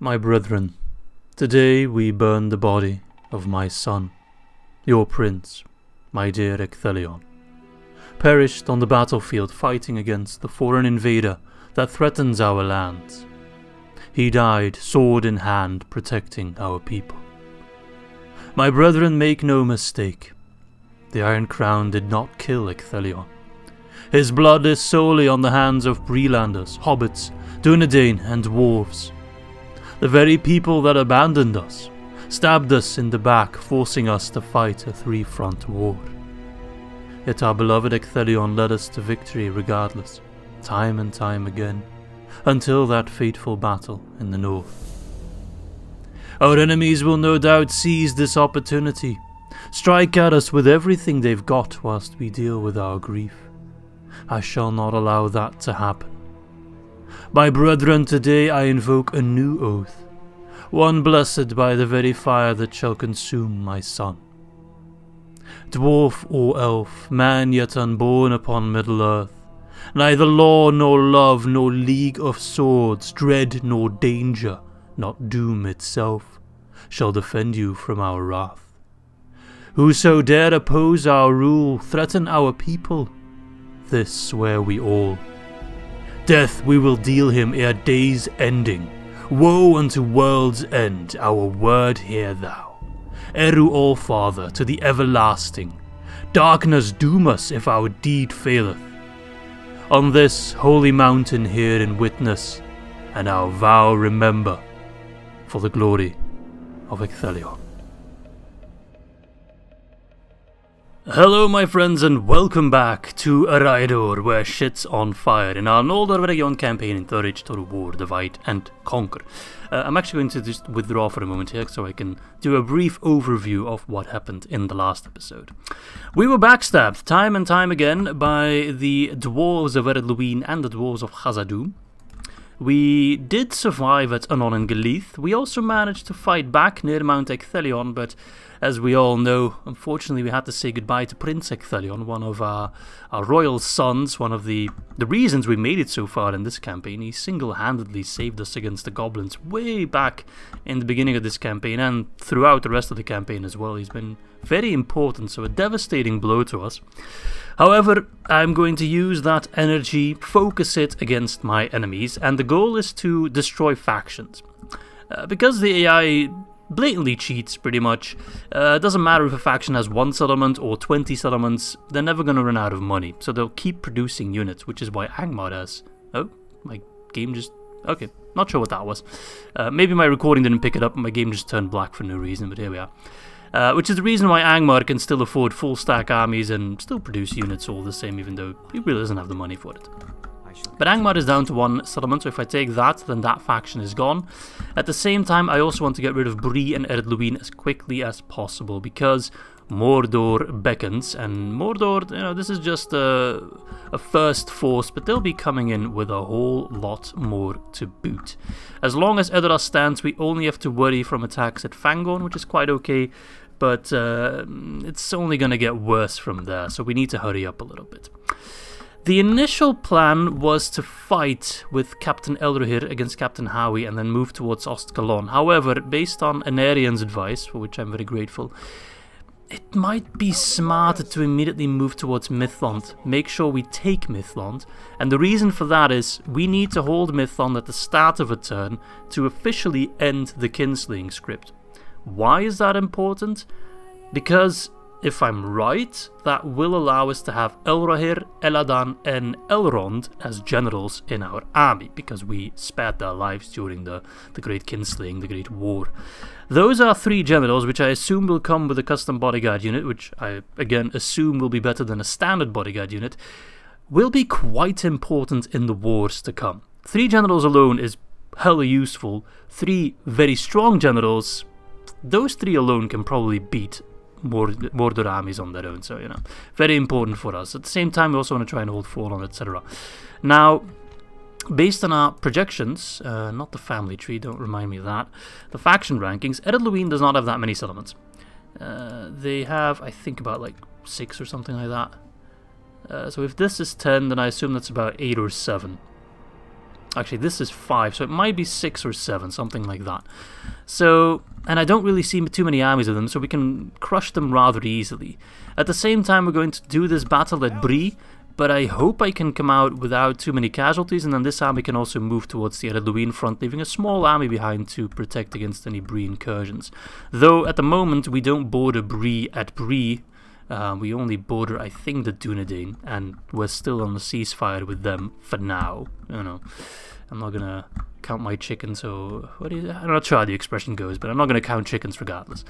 My brethren, today we burn the body of my son, your prince, my dear Ecthellion, perished on the battlefield fighting against the foreign invader that threatens our lands. He died, sword in hand, protecting our people. My brethren, make no mistake, the Iron Crown did not kill Ecthellion. His blood is solely on the hands of Breelanders, Hobbits, Dunedain and dwarves. The very people that abandoned us, stabbed us in the back, forcing us to fight a three-front war. Yet our beloved Ecthellion led us to victory regardless, time and time again, until that fateful battle in the north. Our enemies will no doubt seize this opportunity, strike at us with everything they've got whilst we deal with our grief. I shall not allow that to happen. My brethren, today I invoke a new oath, one blessed by the very fire that shall consume my son. Dwarf or elf, man yet unborn upon Middle-earth, neither law nor love nor league of swords, dread nor danger, not doom itself, shall defend you from our wrath. Whoso dare oppose our rule, threaten our people, this swear we all. Death we will deal him ere day's ending. Woe unto world's end, our word hear thou. Eru All-Father to the everlasting. Darkness doom us if our deed faileth. On this holy mountain hear in witness, and our vow remember, for the glory of Ecthellion. Hello my friends and welcome back to Araidor, where shit's on fire in our NOLDOR of EREGIon campaign in 3rd Age Total War, Divide and Conquer. I'm actually going to just withdraw for a moment here so I can do a brief overview of what happened in the last episode. We were backstabbed time and time again by the dwarves of Ered and the dwarves of Khazad-dûm. We did survive at Anon and Galith. We also managed to fight back near Mount Ecthellion, but as we all know, unfortunately we had to say goodbye to Prince Ecthellion, one of our royal sons, one of the reasons we made it so far in this campaign. He single-handedly saved us against the goblins way back in the beginning of this campaign and throughout the rest of the campaign as well. He's been very important, so a devastating blow to us. However, I'm going to use that energy, focus it against my enemies, and the goal is to destroy factions. Because the AI blatantly cheats, pretty much, it doesn't matter if a faction has 1 settlement or 20 settlements, they're never going to run out of money, so they'll keep producing units, which is why Angmar has... Oh, my game just... Okay, not sure what that was. Maybe my recording didn't pick it up and my game just turned black for no reason, but here we are. Which is the reason why Angmar can still afford full stack armies and still produce units all the same, even though he really doesn't have the money for it. But Angmar is down to 1 settlement, so if I take that, then that faction is gone. At the same time, I also want to get rid of Bree and Ered as quickly as possible, because Mordor beckons, and Mordor, you know, this is just a first force, but they'll be coming in with a whole lot more to boot. As long as Edoras stands, we only have to worry from attacks at Fangorn, which is quite okay, but it's only going to get worse from there, so we need to hurry up a little bit. The initial plan was to fight with Captain Elrohir against Captain Howie and then move towards Ost Gelon. However, based on Anarian's advice, for which I'm very grateful, it might be smarter to immediately move towards Mithlond, make sure we take Mithlond, and the reason for that is we need to hold Mithlond at the start of a turn to officially end the kinslaying script. Why is that important? Because, if I'm right, that will allow us to have Elrohir, Eladan and Elrond as generals in our army, because we spared their lives during the Great Kinslaying, the Great War. Those are 3 generals, which I assume will come with a custom bodyguard unit, which I, again, assume will be better than a standard bodyguard unit, will be quite important in the wars to come. 3 generals alone is hella useful. 3 very strong generals, those 3 alone can probably beat Mordor armies on their own, so, you know, very important for us. At the same time, we also want to try and hold Fallen, etc. Now, based on our projections, not the family tree, don't remind me of that, the faction rankings, Ered does not have that many settlements. They have, I think, about like 6 or something like that. So if this is 10, then I assume that's about 8 or 7. Actually, this is 5, so it might be 6 or 7, something like that. So, and I don't really see too many armies of them, so we can crush them rather easily. At the same time, we're going to do this battle at Bree, but I hope I can come out without too many casualties, and then this army can also move towards the Arduin front, leaving a small army behind to protect against any Bree incursions. Though, at the moment, we don't border Bree at Bree. We only border, I think, the Dunedain, and we're still on the ceasefire with them for now. You know, I'm not gonna count my chickens, so I'm not sure how the expression goes, but I'm not gonna count chickens regardless.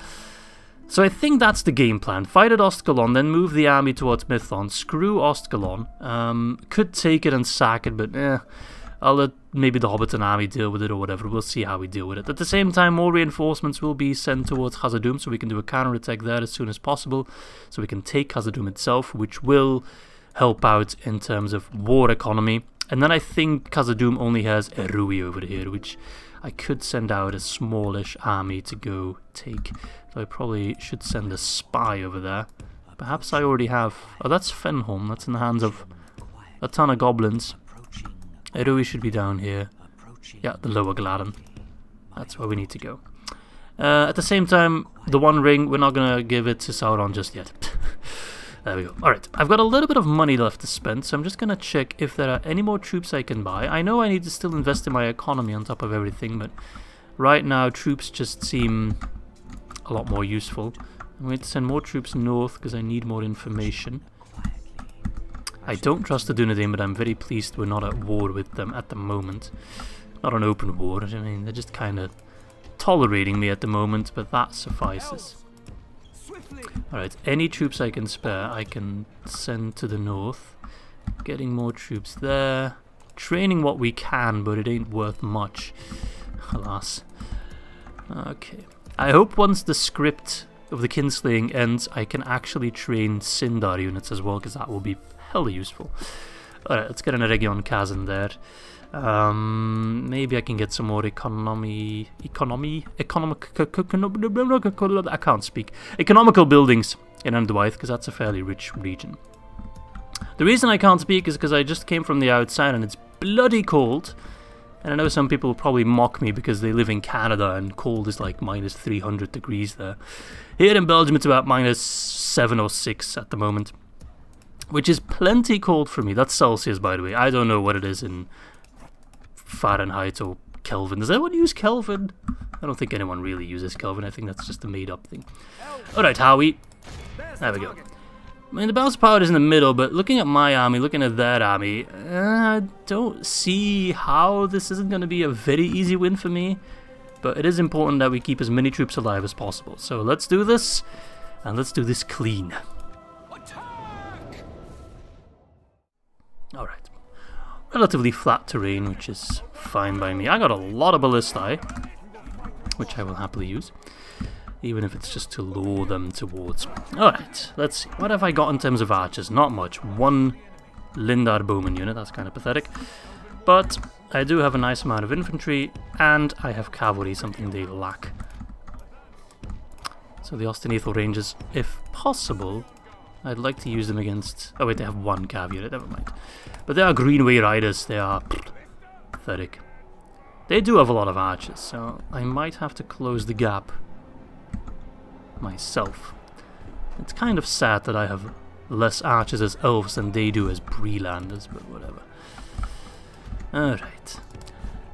So I think that's the game plan. Fight at Ost Gelon, then move the army towards Mithlond. Screw Ost Gelon. Could take it and sack it, but I'll let maybe the Hobbits and army deal with it or whatever. We'll see how we deal with it. At the same time, more reinforcements will be sent towards Khazad-dûm, so we can do a counterattack there as soon as possible. So we can take Khazad-dûm itself, which will help out in terms of war economy. And then I think Khazad-dûm only has Erui over here, which I could send out a smallish army to go take. So I probably should send a spy over there. Perhaps I already have... Oh, that's Fangorn. That's in the hands of a ton of goblins. Erui should be down here. Yeah, the lower Gladden. That's where we need to go. At the same time, the One Ring, we're not going to give it to Sauron just yet. There we go. Alright, I've got a little bit of money left to spend, so I'm just going to check if there are any more troops I can buy. I know I need to still invest in my economy on top of everything, but right now troops just seem a lot more useful. I'm going to send more troops north because I need more information. I don't trust the Dunedain, but I'm very pleased we're not at war with them at the moment. Not an open war, I mean, they're just kind of tolerating me at the moment, but that suffices. Alright, any troops I can spare, I can send to the north. Getting more troops there. Training what we can, but it ain't worth much. Alas. Okay. I hope once the script of the kinslaying ends, I can actually train Sindar units as well, because that will be hella useful. Alright, let's get an Eregion Kazan there. Maybe I can get some more economical buildings in Underwythe, because that's a fairly rich region. The reason I can't speak is because I just came from the outside and it's bloody cold. And I know some people will probably mock me because they live in Canada and cold is like minus 300 degrees there. Here in Belgium it's about minus 7 or 6 at the moment, which is plenty cold for me. That's Celsius, by the way. I don't know what it is in Fahrenheit or Kelvin. Does anyone use Kelvin? I don't think anyone really uses Kelvin. I think that's just a made-up thing. Alright, Howie. There we go. I mean, the balance of power is in the middle, but looking at my army, looking at their army, I don't see how this isn't going to be a very easy win for me. But it is important that we keep as many troops alive as possible. So let's do this, and let's do this clean. Alright. Relatively flat terrain, which is fine by me. I got a lot of ballistae, which I will happily use, even if it's just to lure them towards me. Alright, let's see. What have I got in terms of archers? Not much. One Lindar bowman unit, that's kind of pathetic. But I do have a nice amount of infantry, and I have cavalry, something they lack. So the Ostenethal Rangers, if possible, I'd like to use them against... Oh wait, they have one cav unit, never mind. But they are Greenway Riders, they are pathetic. They do have a lot of archers, so I might have to close the gap myself. It's kind of sad that I have less archers as elves than they do as Breelanders, but whatever. Alright.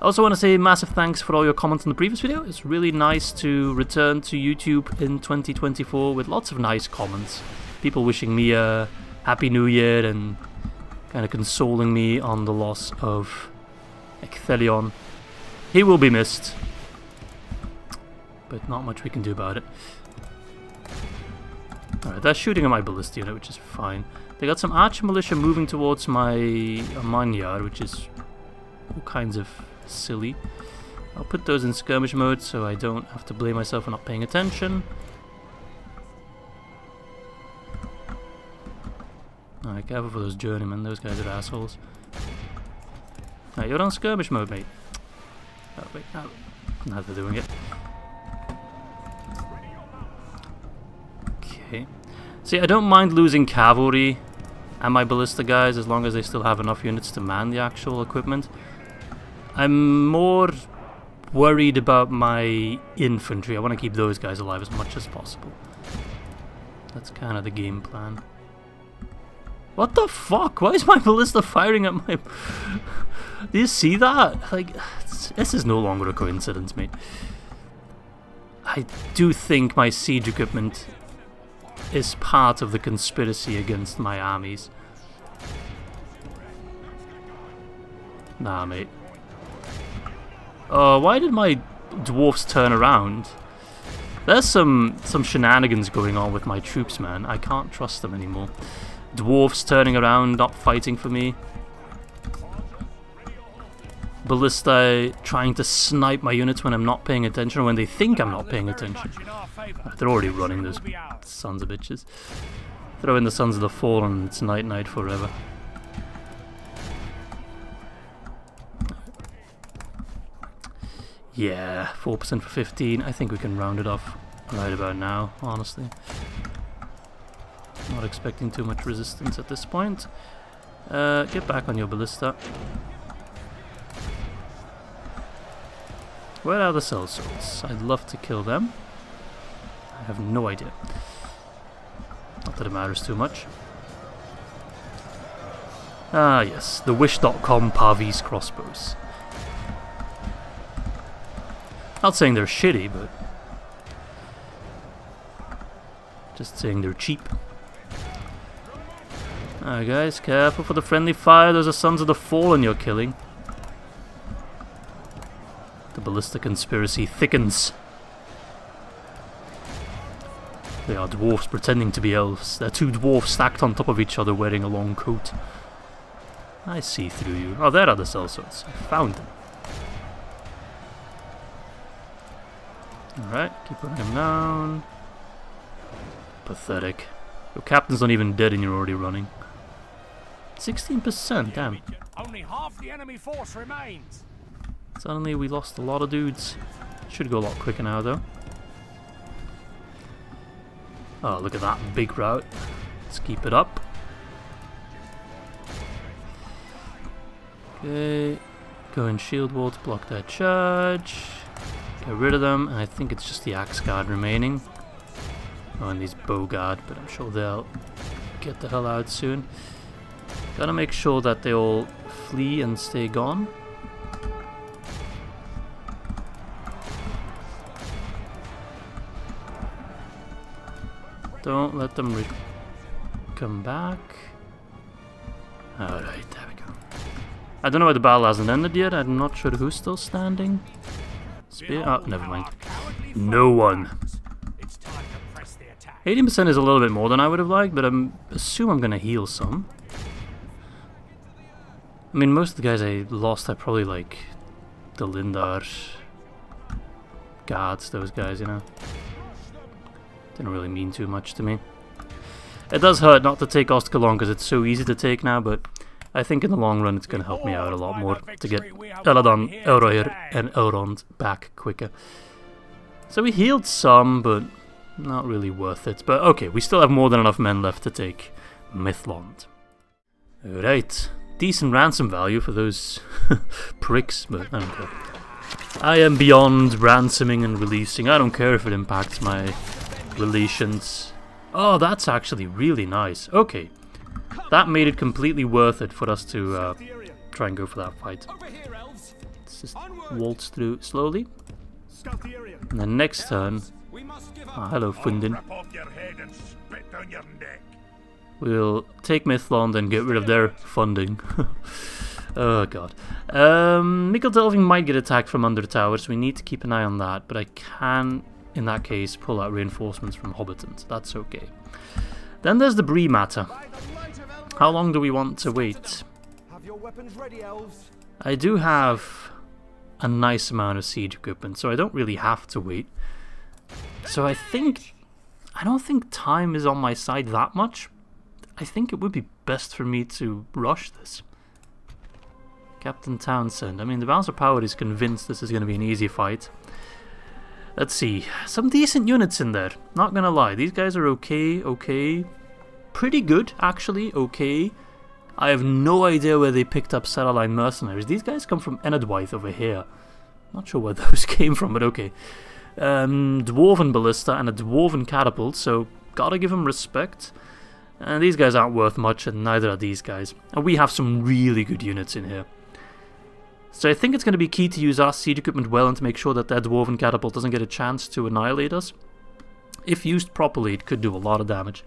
I also want to say massive thanks for all your comments in the previous video. It's really nice to return to YouTube in 2024 with lots of nice comments. People wishing me a Happy New Year and kind of consoling me on the loss of Ecthellion. He will be missed, but not much we can do about it. Alright, they're shooting at my ballista unit, which is fine. They got some archer militia moving towards my Manyar, which is all kinds of silly. I'll put those in skirmish mode so I don't have to blame myself for not paying attention. Alright, careful for those journeymen, those guys are assholes. Alright, you're on skirmish mode, mate. Oh, wait, no. Now they're doing it. Okay. See, I don't mind losing cavalry and my ballista guys as long as they still have enough units to man the actual equipment. I'm more worried about my infantry. I want to keep those guys alive as much as possible. That's kind of the game plan. What the fuck? Why is my ballista firing at my... Do you see that? Like, this is no longer a coincidence, mate. I do think my siege equipment is part of the conspiracy against my armies. Nah, mate. Why did my dwarfs turn around? There's some shenanigans going on with my troops, man. I can't trust them anymore. Dwarves turning around, not fighting for me. Ballista trying to snipe my units when I'm not paying attention, or when they think I'm not paying attention. They're already running, those sons of bitches. Throw in the Sons of the Fallen and it's night-night forever. Yeah, 4% for 15. I think we can round it off right about now, honestly. Not expecting too much resistance at this point. Get back on your ballista. Where are the sellswords? I'd love to kill them. I have no idea. Not that it matters too much. Ah yes, the Wish.com Parvis crossbows. Not saying they're shitty, but just saying they're cheap. Alright guys, careful for the friendly fire. Those are Sons of the Fallen you're killing. The ballista conspiracy thickens. They are dwarfs pretending to be elves. They're two dwarfs stacked on top of each other wearing a long coat. I see through you. Oh, there are the sellswords. I found them. Alright, keep running them down. Pathetic. Your captain's not even dead and you're already running. 16%, damn. Only half the enemy force remains. Suddenly we lost a lot of dudes. Should go a lot quicker now though. Oh, look at that big rout. Let's keep it up. Okay. Go in shield wall to block their charge. Get rid of them, and I think it's just the axe guard remaining. Oh, and these bow guard, but I'm sure they'll get the hell out soon. Gotta make sure that they all flee and stay gone. Don't let them come back. Alright, there we go. I don't know why the battle hasn't ended yet. I'm not sure who's still standing. Spear? Oh, never mind. No one. 18% is a little bit more than I would have liked, but I assume I'm going to heal some. I mean, most of the guys I lost, I probably like the Lindar guards, those guys, you know. Didn't really mean too much to me. It does hurt not to take Ost Gelon because it's so easy to take now, but I think in the long run it's going to help me out a lot more to get Eladon, Elrohir and Elrond back quicker. So we healed some, but not really worth it. But okay, we still have more than enough men left to take Mithlond. Alright, decent ransom value for those pricks, but I don't care. I am beyond ransoming and releasing. I don't care if it impacts my relations. Oh, that's actually really nice. Okay. That made it completely worth it for us to try and go for that fight. Let's just waltz through slowly. And then next turn... Ah, hello, Fundin. We'll take Mithlond and get rid of their funding. Oh god. Mikkel Delving might get attacked from under towers, so we need to keep an eye on that. But I can, in that case, pull out reinforcements from Hobbits. That's okay. Then there's the Bree matter. How long do we want to wait? I do have a nice amount of siege equipment, so I don't really have to wait. So I don't think time is on my side that much. I think it would be best for me to rush this. Captain Townsend. I mean, the Balance of Power is convinced this is going to be an easy fight. Let's see. Some decent units in there. Not gonna lie. These guys are okay. Pretty good, actually. Okay. I have no idea where they picked up Satellite Mercenaries. These guys come from Enadwythe over here. Not sure where those came from, but okay. Dwarven Ballista and a Dwarven Catapult, so gotta give them respect. And these guys aren't worth much, and neither are these guys. And we have some really good units in here. So I think it's going to be key to use our siege equipment well and to make sure that that Dwarven Catapult doesn't get a chance to annihilate us. If used properly, it could do a lot of damage.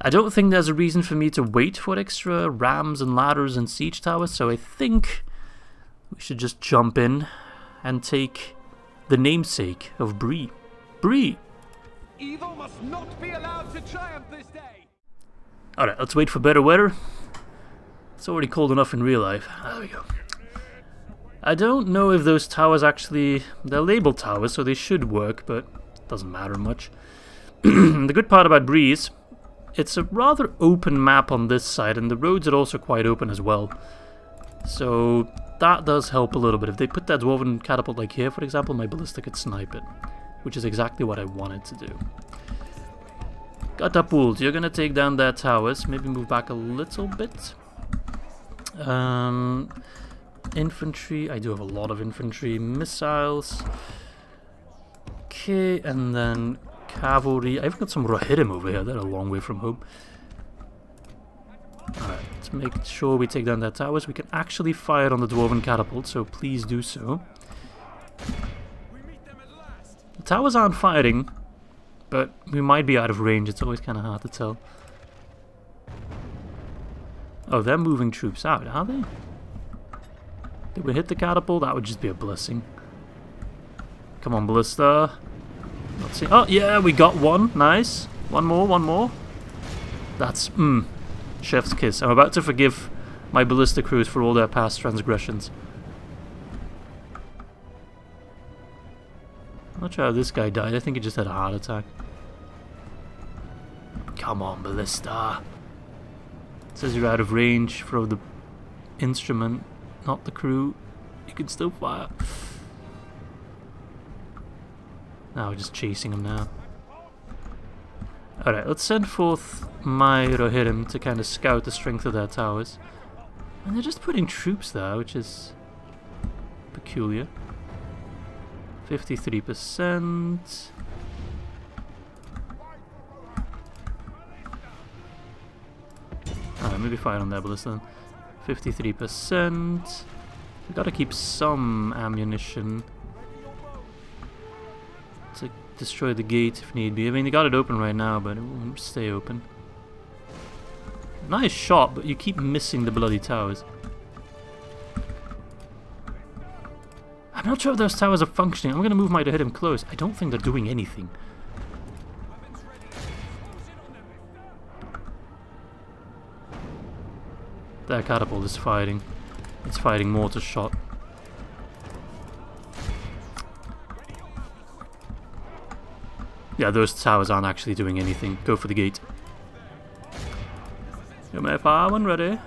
I don't think there's a reason for me to wait for extra rams and ladders and siege towers, so I think we should just jump in and take the namesake of Bree. Bree! Evil must not be allowed to triumph this day. Alright, let's wait for better weather. It's already cold enough in real life. There we go. I don't know if those towers actually... They're labeled towers, so they should work, but it doesn't matter much. The good part about Bree is it's a rather open map on this side, and the roads are also quite open as well. So that does help a little bit. If they put that Dwarven Catapult like here, for example, my Ballista could snipe it, which is exactly what I wanted to do. Catapult, you're gonna take down their towers. Maybe move back a little bit. Infantry, I do have a lot of infantry. Missiles. Okay, and then cavalry. I've got some Rohirrim over here. They're a long way from home. Alright, let's make sure we take down their towers. We can actually fire on the Dwarven Catapult, so please do so. The towers aren't firing, but we might be out of range. It's always kind of hard to tell. Oh, they're moving troops out, are they? Did we hit the catapult? That would just be a blessing. Come on, Ballista. Let's see. Oh, yeah, we got one. Nice. One more, one more. That's, chef's kiss. I'm about to forgive my Ballista crews for all their past transgressions. I'm not sure how this guy died. I think he just had a heart attack. Come on, Ballista. It says you're out of range. Throw the instrument, not the crew. You can still fire. Now we're just chasing him now. Alright, let's send forth my Rohirrim to kind of scout the strength of their towers. And they're just putting troops there, which is peculiar. 53%. Alright, maybe fire on their ballista then. 53%. We gotta keep some ammunition to destroy the gate if need be. I mean, they got it open right now, but it won't stay open. Nice shot, but you keep missing the bloody towers. I'm not sure if those towers are functioning. I'm gonna move mine to hit him close. I don't think they're doing anything. Their catapult is fighting. It's fighting mortar shot. Yeah, those towers aren't actually doing anything. Go for the gate. Got my fire one ready.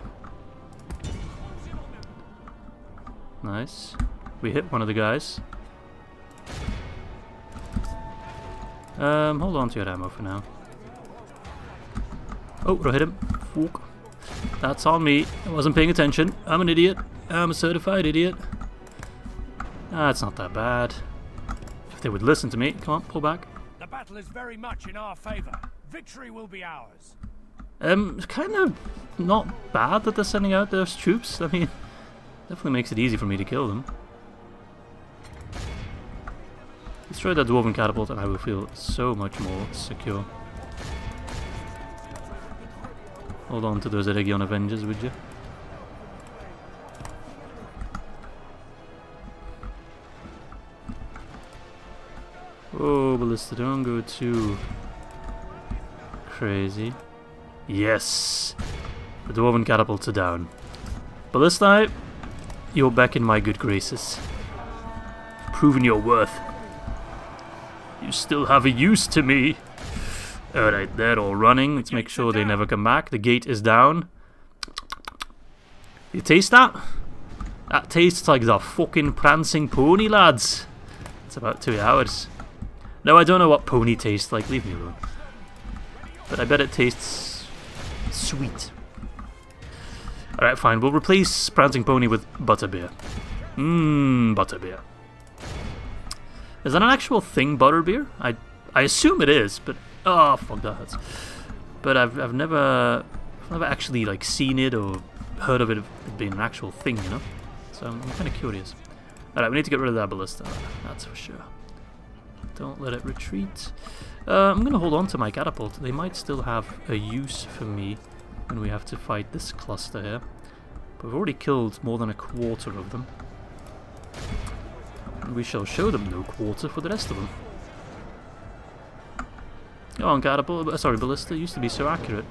Nice. We hit one of the guys. Hold on to your ammo for now. Oh, I hit him. Fuck. That's on me. I wasn't paying attention. I'm an idiot. I'm a certified idiot. It's not that bad. If they would listen to me. Come on, pull back. The battle is very much in our favor. Victory will be ours. It's kind of not bad that they're sending out those troops. I mean, definitely makes it easy for me to kill them. Destroy that Dwarven Catapult and I will feel so much more secure. Hold on to those Eregion Avengers, would you? Oh, Ballista, don't go too crazy. Yes! The Dwarven Catapults are down. Ballista, you're back in my good graces. Proven your worth. You still have a use to me. Alright, they're all running. Let's make sure they never come back. The gate is down. You taste that? That tastes like the fucking prancing pony, lads. It's about 2 hours. No, I don't know what pony tastes like. Leave me alone. But I bet it tastes sweet. Alright, fine. We'll replace Prancing Pony with Butterbeer. Butterbeer. Is that an actual thing, Butterbeer? I assume it is, but... Oh, fuck, that hurts. But I've never actually, like, seen it or heard of it being an actual thing, you know? So I'm kind of curious. Alright, we need to get rid of that ballista. That's for sure. Don't let it retreat. I'm going to hold on to my catapult. They might still have a use for me when we have to fight this cluster here. But we've already killed more than a quarter of them. And we shall show them no quarter for the rest of them. Go on, catapult. Sorry, ballista. Used to be so accurate.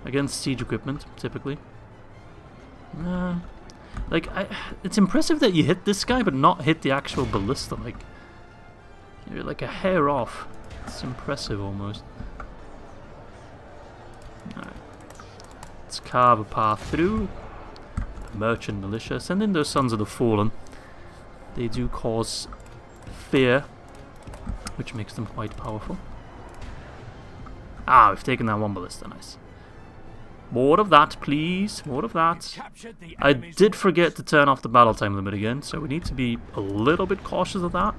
Against siege equipment, typically. Like, it's impressive that you hit this guy, but not hit the actual ballista. Like, you're like a hair off. It's impressive, almost. Alright. Let's carve a path through. The merchant militia. Send in those Sons of the Fallen. They do cause fear, which makes them quite powerful. Ah, we've taken that one ballista. Nice. More of that, please. More of that. I did forget to turn off the battle time limit again, so we need to be a little bit cautious of that.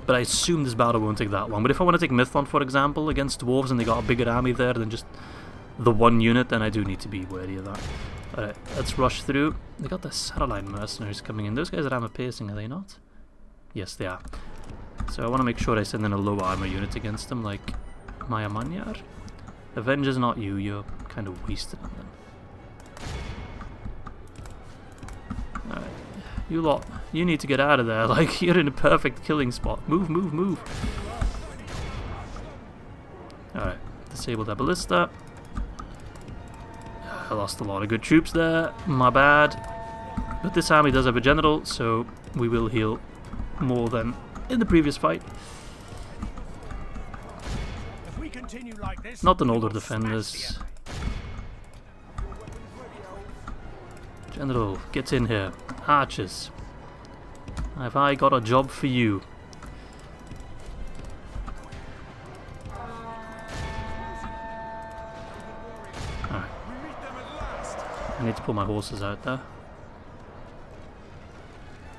But I assume this battle won't take that long. But if I want to take Mithlond, for example, against dwarves and they got a bigger army there than just the one unit, then I do need to be wary of that. Alright, let's rush through. They got the satellite mercenaries coming in. Those guys are armor piercing, are they not? Yes, they are. So I want to make sure I send in a low armor unit against them, like Maya Manyar. Avenger's not you, you're kind of wasted on them. Alright, you lot, you need to get out of there, like, you're in a perfect killing spot. Move, move, move. Alright, disable that ballista. I lost a lot of good troops there, my bad. But this army does have a general, so we will heal more than in the previous fight. Like this, not the Noldor defenders. General, get in here. Archers. Have I got a job for you? Alright. I need to pull my horses out there.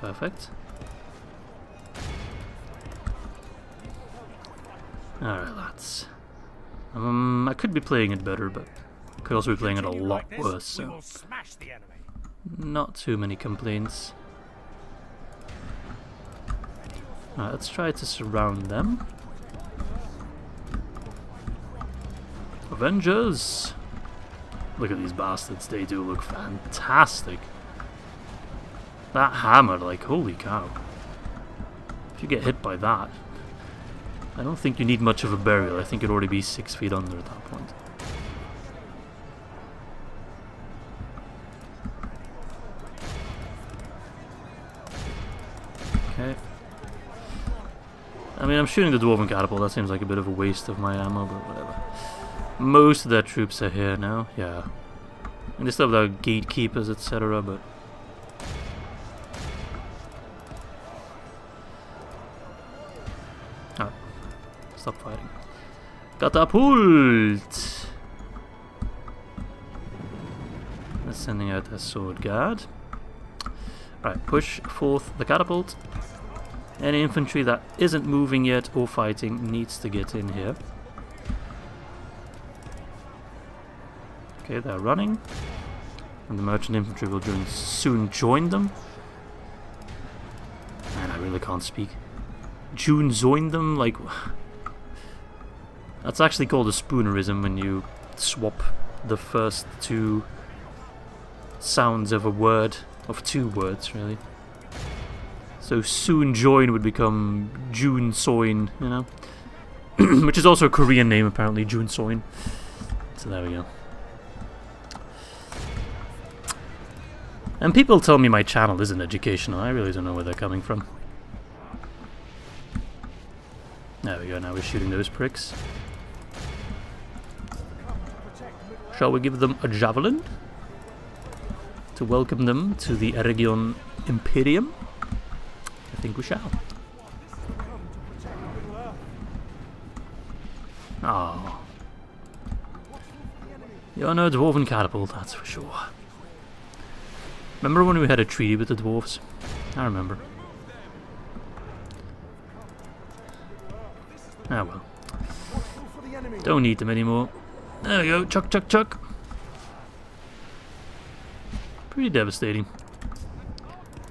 Perfect. Alright, lads. I could be playing it better, but I could also be playing it a lot worse, so not too many complaints. Alright, let's try to surround them. Avengers! Look at these bastards, they do look fantastic. That hammer, like, holy cow. If you get hit by that, I don't think you need much of a burial. I think you'd already be 6 feet under at that point. Okay. I mean, I'm shooting the Dwarven Catapult. That seems like a bit of a waste of my ammo, but whatever. Most of their troops are here now. Yeah. And they still have their gatekeepers, etc., but... Oh. Stop fighting. Catapult! They're sending out their sword guard. Right, push forth the catapult. Any infantry that isn't moving yet or fighting needs to get in here. Okay, they're running. And the merchant infantry will soon join them. Man, I really can't speak. June joined them, like... That's actually called a spoonerism when you swap the first two sounds of a word, of two words, really. So soon join would become June Soin, you know? Which is also a Korean name, apparently, June Soin. So there we go. And people tell me my channel isn't educational. I really don't know where they're coming from. There we go, now we're shooting those pricks. Shall we give them a javelin? To welcome them to the Eregion Imperium? I think we shall. Oh. You're no dwarven catapult, that's for sure. Remember when we had a treaty with the dwarves? I remember. Ah well. Don't need them anymore. There we go, chuck, chuck, chuck. Pretty devastating.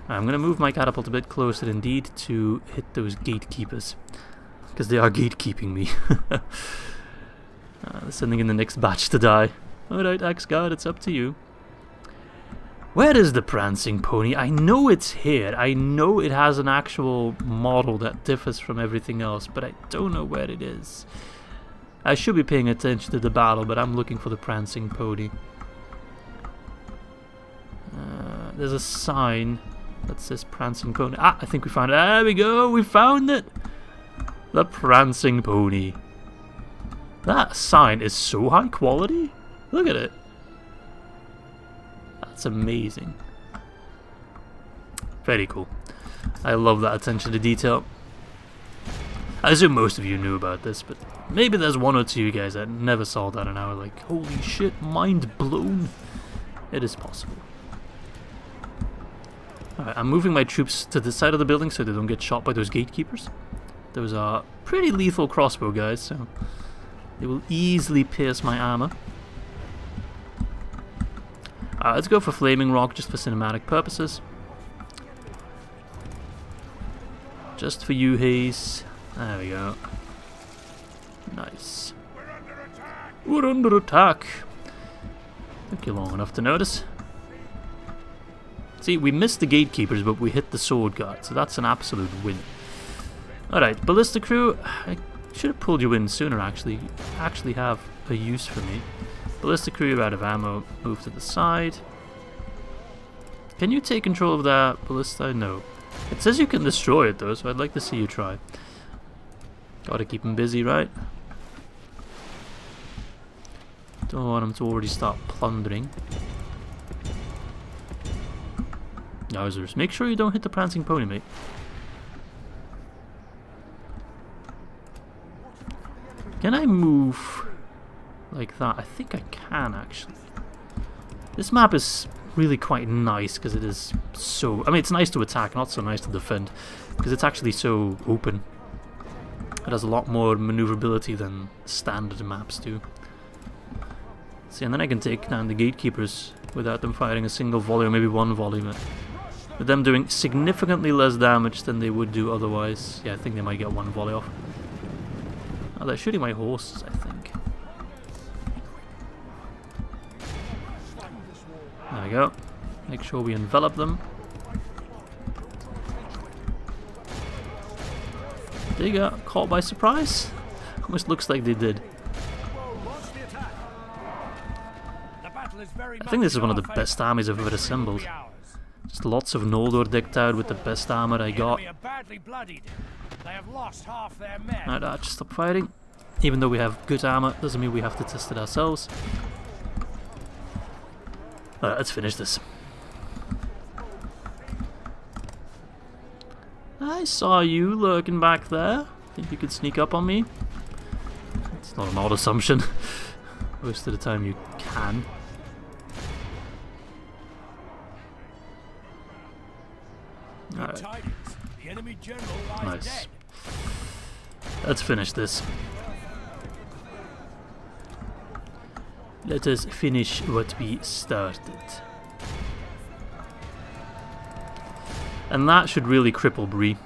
I'm gonna move my catapult a bit closer indeed to hit those gatekeepers. Because they are gatekeeping me. They're sending in the next batch to die. Alright, Axe God, it's up to you. Where is the prancing pony? I know it's here. I know it has an actual model that differs from everything else, but I don't know where it is. I should be paying attention to the battle, but I'm looking for the prancing pony. There's a sign that says prancing pony. Ah, I think we found it. There we go, we found it! The prancing pony. That sign is so high quality. Look at it. That's amazing. Very cool. I love that attention to detail. I assume most of you knew about this, but maybe there's one or two of you guys that never saw that and now are like, holy shit, mind blown. It is possible. Alright, I'm moving my troops to this side of the building so they don't get shot by those gatekeepers. Those are pretty lethal crossbow guys, so they will easily pierce my armor. Let's go for Flaming Rock just for cinematic purposes. Just for you, Hayes. There we go. Nice. We're under attack. Took you long enough to notice. See, we missed the gatekeepers, but we hit the sword guard, so that's an absolute win. Alright, Ballista Crew. I should have pulled you in sooner, actually. You actually have a use for me. Ballista Crew, you're out of ammo. Move to the side. Can you take control of that ballista? No. It says you can destroy it though, so I'd like to see you try. Gotta keep him busy, right? Don't want him to already start plundering. Yowzers. Make sure you don't hit the prancing pony, mate. Can I move like that? I think I can, actually. This map is really quite nice because it is so... I mean, it's nice to attack, not so nice to defend. Because it's actually so open. It has a lot more maneuverability than standard maps do. See, and then I can take down the gatekeepers without them firing a single volley or maybe one volley. But with them doing significantly less damage than they would do otherwise. Yeah, I think they might get one volley off. Oh, they're shooting my horses, I think. There we go. Make sure we envelop them. They got caught by surprise. Almost looks like they did. I think this is one of the best armies I've ever assembled. Just lots of Noldor decked out with the best armor I got. Alright, just stop fighting. Even though we have good armor, doesn't mean we have to test it ourselves. Alright, let's finish this. I saw you lurking back there. Think you could sneak up on me? It's not an odd assumption. Most of the time you can. Alright. Nice. Let's finish this. Let us finish what we started. And that should really cripple Bree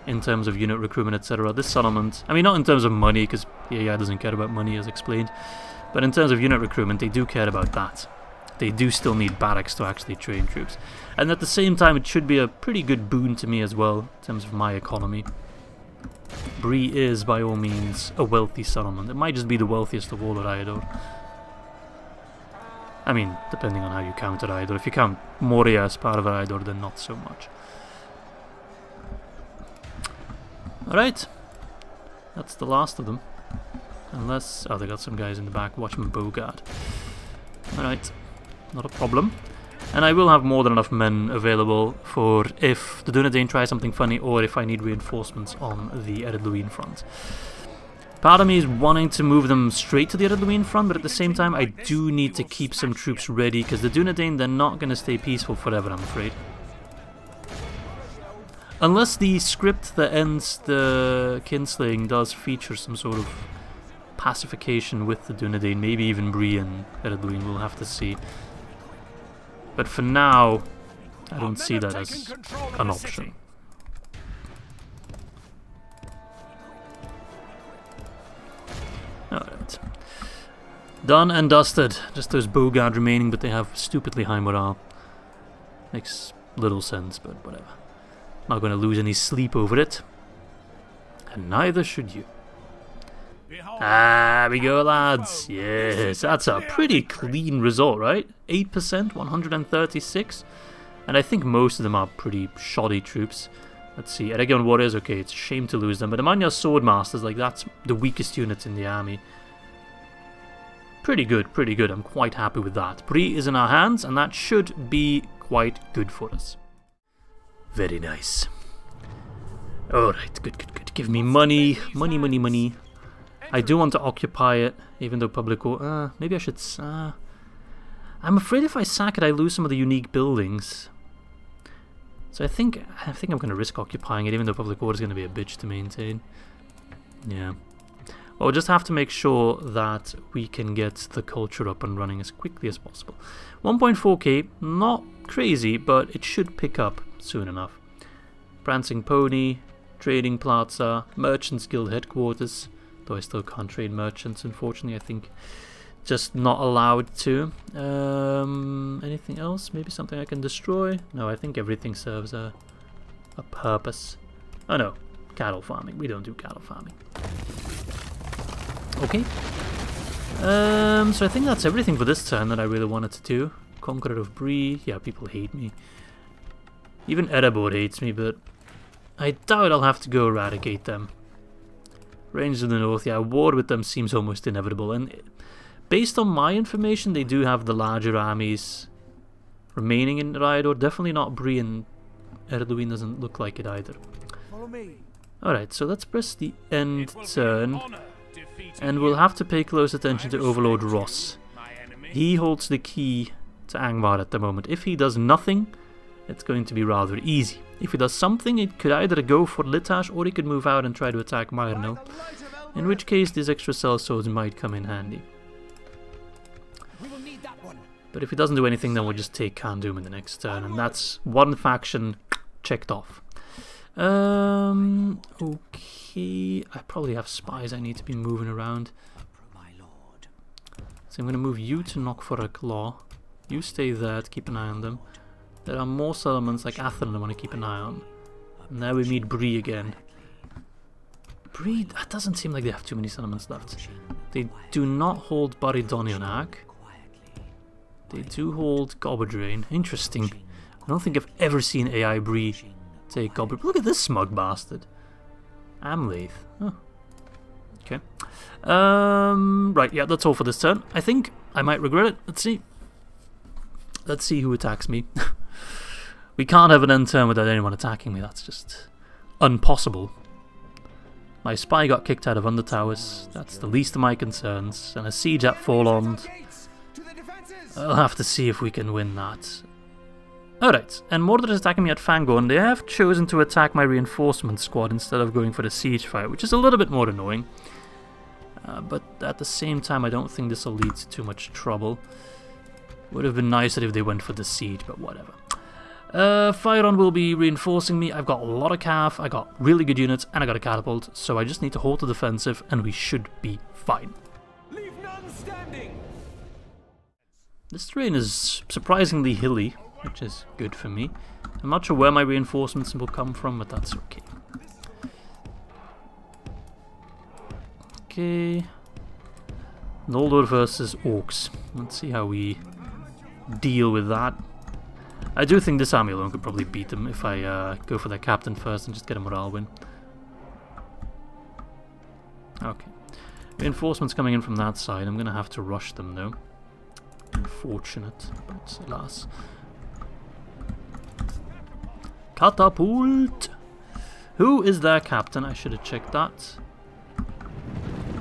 in terms of unit recruitment, etc. This settlement, I mean, not in terms of money, because yeah, doesn't care about money as explained, but in terms of unit recruitment, they do care about that. They do still need barracks to actually train troops. And at the same time, it should be a pretty good boon to me as well, in terms of my economy. Bree is, by all means, a wealthy settlement. It might just be the wealthiest of all at Iador. I mean, depending on how you count Iador. If you count Moria as part of Iador, then not so much. Alright. That's the last of them. Unless... oh, they got some guys in the back. Watchman Bogard. Alright. Not a problem. And I will have more than enough men available for if the Dunedain tries something funny or if I need reinforcements on the Ered Luin front. Part of me is wanting to move them straight to the Ecthellion front, but at the same time I do need to keep some troops ready, because the Dunedain, they're not going to stay peaceful forever, I'm afraid. Unless the script that ends the kinslaying does feature some sort of pacification with the Dunedain, maybe even Bree and Ecthellion, we'll have to see. But for now, I don't see that as an option. Alright. Done and dusted. Just those Bogard remaining, but they have stupidly high morale. Makes little sense, but whatever. Not going to lose any sleep over it. And neither should you. Ah, we go, lads. Yes, that's a pretty clean result, right? 8%, 136. And I think most of them are pretty shoddy troops. Let's see, Eregion Warriors, okay, it's a shame to lose them. But Amanya Swordmasters, like, that's the weakest unit in the army. Pretty good, pretty good. I'm quite happy with that. Bree is in our hands, and that should be quite good for us. Very nice. Alright, good, good, good. Give me money. Money, money, money. I do want to occupy it, even though public... maybe I should... I'm afraid if I sack it, I lose some of the unique buildings. So I think I'm going to risk occupying it, even though public order is going to be a bitch to maintain. Yeah. Well, we'll just have to make sure that we can get the culture up and running as quickly as possible. 1.4k, not crazy, but it should pick up soon enough. Prancing Pony, Trading Plaza, Merchants Guild Headquarters. Though I still can't trade merchants, unfortunately. I think just not allowed to. Anything else? Maybe something I can destroy? No, I think everything serves a purpose. Oh no, cattle farming. We don't do cattle farming. Okay. So I think that's everything for this turn that I really wanted to do. Conqueror of Bree. Yeah, people hate me. Even Erebor hates me, but I doubt I'll have to go eradicate them. Rangers in the north, yeah, war with them seems almost inevitable. And based on my information, they do have the larger armies remaining in Rhyador. Definitely not Bree, and Ecthellion doesn't look like it either. Alright, so let's press the end turn. And we'll have to pay close attention to Overlord Ross. He holds the key to Angmar at the moment. If he does nothing, it's going to be rather easy. If he does something, it could either go for Litash or he could move out and try to attack Myrnil. In which case, these extra cell swords might come in handy. But if he doesn't do anything, then we'll just take Khandum in the next turn. And that's one faction checked off. Okay. I probably have spies I need to be moving around. So I'm going to move you to Knockfork Claw. You stay there to keep an eye on them. There are more settlements like Athen I want to keep an eye on. And there we meet Bree again. Bree, that doesn't seem like they have too many settlements left. They do not hold Baridonianak. They do hold Goberdrain. Interesting. I don't think I've ever seen AI Bree take Goberdrain. Look at this smug bastard. Amlaith. Oh. Okay. Right, yeah, that's all for this turn. I think I might regret it. Let's see. Let's see who attacks me. We can't have an end turn without anyone attacking me. That's just impossible. My spy got kicked out of Undertowers. That's the least of my concerns. And a siege at Forlond. I'll have to see if we can win that. Alright, and Mordor is attacking me at Fangorn. They have chosen to attack my reinforcement squad instead of going for the siege fight, which is a little bit more annoying. But at the same time, I don't think this will lead to too much trouble. Would have been nicer if they went for the siege, but whatever. Firon will be reinforcing me. I've got a lot of cav, I got really good units, and I got a catapult, so I just need to hold the defensive, and we should be fine. Leave none standing. This terrain is surprisingly hilly, which is good for me. I'm not sure where my reinforcements will come from, but that's okay. Okay. Noldor versus Orcs. Let's see how we deal with that. I do think this army alone could probably beat them if I go for their captain first and just get a morale win. Okay. Reinforcements coming in from that side. I'm going to have to rush them though. Unfortunate, but alas. Catapult! Who is their captain? I should have checked that.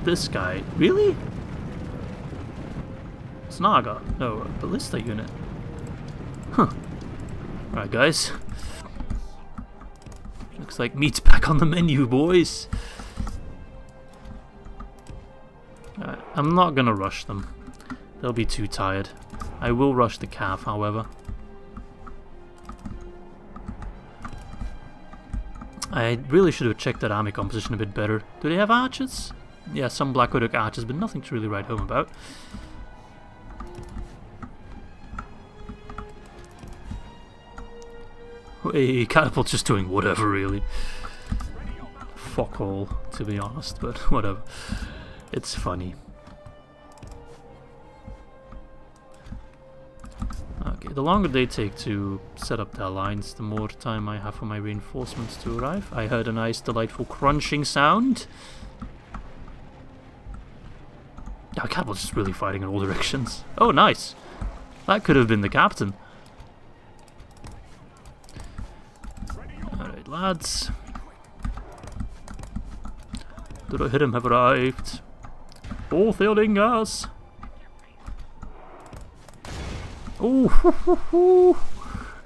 this guy. Really? Snaga? No, a ballista unit. Huh. Alright, guys. Looks like meat's back on the menu, boys. Alright, I'm not gonna rush them. They'll be too tired. I will rush the calf, however. I really should have checked that army composition a bit better. Do they have archers? Yeah, some Black Uruk archers, but nothing to really write home about. Hey, Catapult's just doing whatever, really. Fuck all, to be honest, but whatever. It's funny. Okay, the longer they take to set up their lines, the more time I have for my reinforcements to arrive. I heard a nice, delightful crunching sound. Oh, Catapult's just really fighting in all directions. Oh, nice. That could have been the captain. Alright, lads. Did I hit him? Have arrived. Both Eldingers. Oh, hoo, hoo, hoo.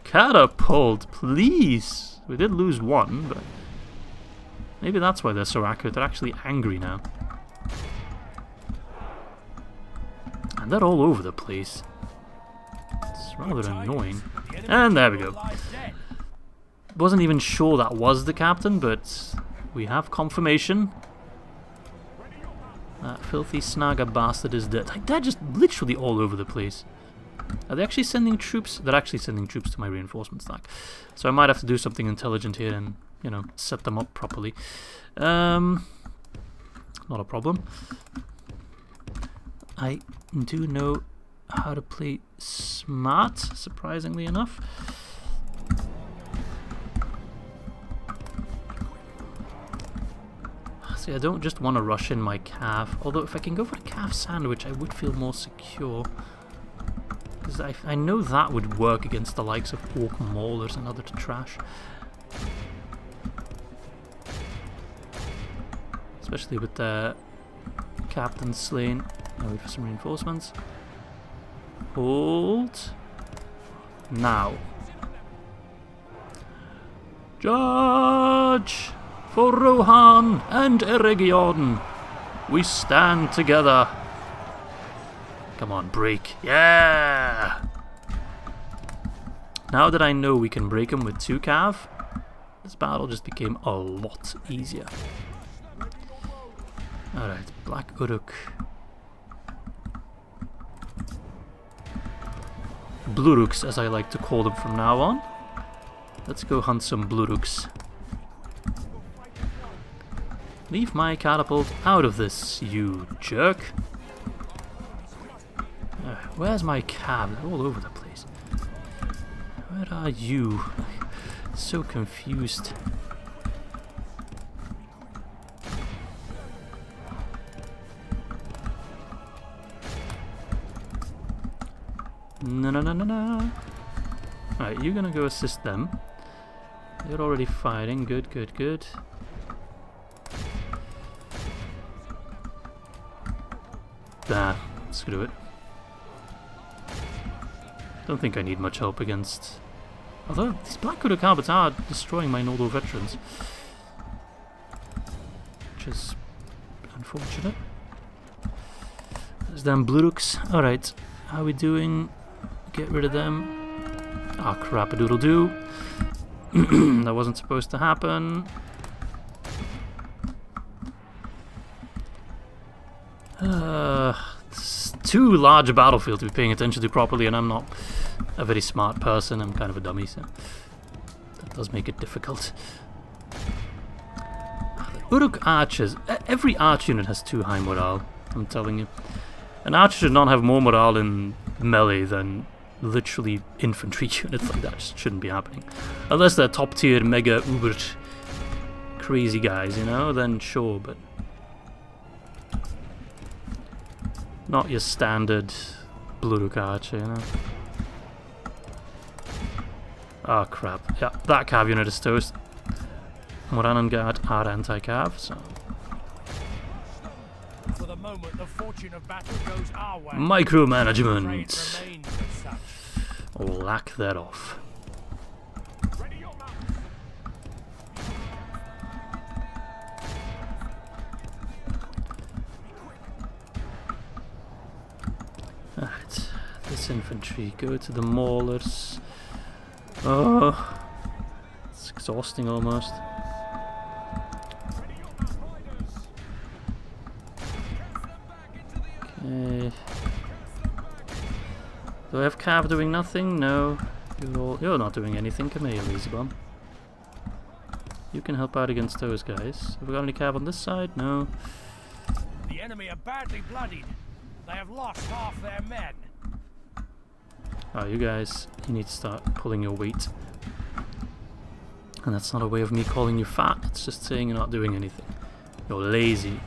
Catapult, please. We did lose one, but maybe that's why they're so accurate. They're actually angry now. And they're all over the place. It's rather annoying. And there we go. Wasn't even sure that was the captain, but we have confirmation. That filthy Snaga bastard is dead. Like, they're just literally all over the place. Are they actually sending troops? They're actually sending troops to my reinforcement stack. So I might have to do something intelligent here and, you know, set them up properly. Not a problem. I do know how to play smart, surprisingly enough. See, I don't just want to rush in my calf. Although if I can go for a calf sandwich, I would feel more secure. Because I know that would work against the likes of orc maulers and other trash. Especially with the captain slain. Now wait for some reinforcements. Hold. Now. Judge! For Rohan and Eregion, we stand together. Come on, break. Yeah! Now that I know we can break him with 2 cav, this battle just became a lot easier. Alright, Black Uruk. Bluruks, as I like to call them from now on. Let's go hunt some Bluruks. Leave my catapult out of this, you jerk. Where's my cab? They're all over the place. Where are you? So confused. No, no, no, no, no. Alright, you're gonna go assist them. They're already fighting. Good, good, good. Nah, screw it. Don't think I need much help against... Although, these Black Uruk Hobbits are destroying my Noldor veterans. Which is unfortunate. There's them Bluruks. Alright, how are we doing? Get rid of them. Ah, crap-a-doodle-doo. That wasn't supposed to happen. It's too large a battlefield to be paying attention to properly, and I'm not a very smart person. I'm kind of a dummy, so that does make it difficult. The Uruk archers. Every arch unit has too high morale, I'm telling you. An archer should not have more morale in melee than literally infantry units like that. Just shouldn't be happening. Unless they're top tier, mega, uber crazy guys, you know, then sure, but not your standard Bluruk archer, you know. Oh crap. Yeah, that cav unit is toast. Moran and Guard are anti-cav, so moment the fortune of battle goes our way. Micromanagement. Remains as such. Or lack thereof. Alright, this infantry, go to the maulers. Oh, it's exhausting almost. Okay. Do I have Cav doing nothing? No. You're not doing anything. Come here, you lazy bum. You can help out against those guys. Have we got any Cav on this side? No. The enemy are badly bloodied. They have lost half their men. Oh, you guys, you need to start pulling your weight. And that's not a way of me calling you fat, it's just saying you're not doing anything. You're lazy.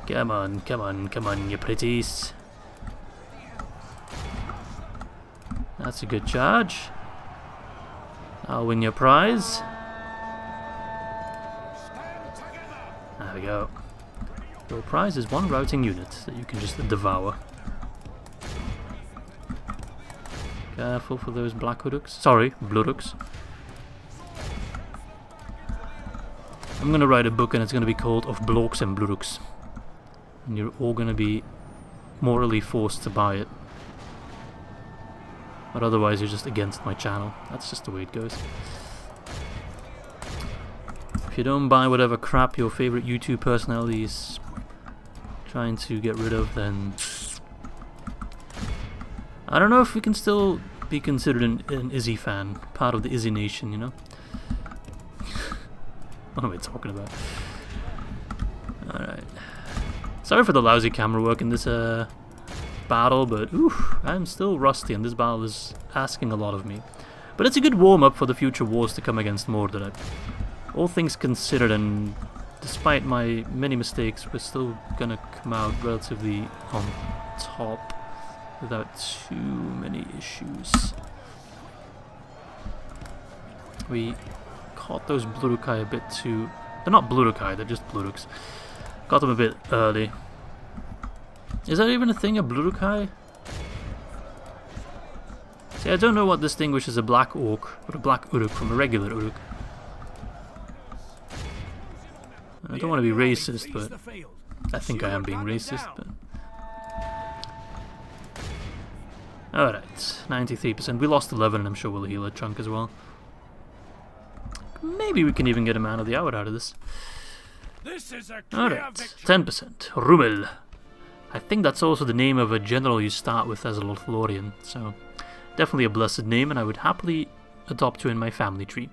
Come on, come on, come on, you pretties. That's a good charge. I'll win your prize. There we go. Your prize is one routing unit that you can just devour. Careful for those black hoodooks. Sorry, bloodooks. I'm gonna write a book and it's gonna be called Of Blokes and Bloodooks. And you're all gonna be morally forced to buy it. But otherwise you're just against my channel. That's just the way it goes. If you don't buy whatever crap your favorite YouTube personality is trying to get rid of, then I don't know if we can still be considered an Izzy fan, part of the Izzy nation, you know? What am I talking about? Alright. Sorry for the lousy camera work in this battle, but oof, I'm still rusty and this battle is asking a lot of me. But it's a good warm-up for the future wars to come against Mordor. All things considered, and despite my many mistakes, we're still gonna come out relatively on top without too many issues. We caught those Blurukai a bit too... They're not Blurukai, they're just Bluruks. Got them a bit early. Is that even a thing, a Blurukai? See, I don't know what distinguishes a black orc or a black Uruk from a regular Uruk. I don't want to be racist, but I think I am being racist, but... Alright, 93%. We lost 11 and I'm sure we'll heal a chunk as well. Maybe we can even get a man of the hour out of this. Alright, 10%. Rummel. I think that's also the name of a general you start with as a Lothlorien, so definitely a blessed name, and I would happily adopt you in my family tree.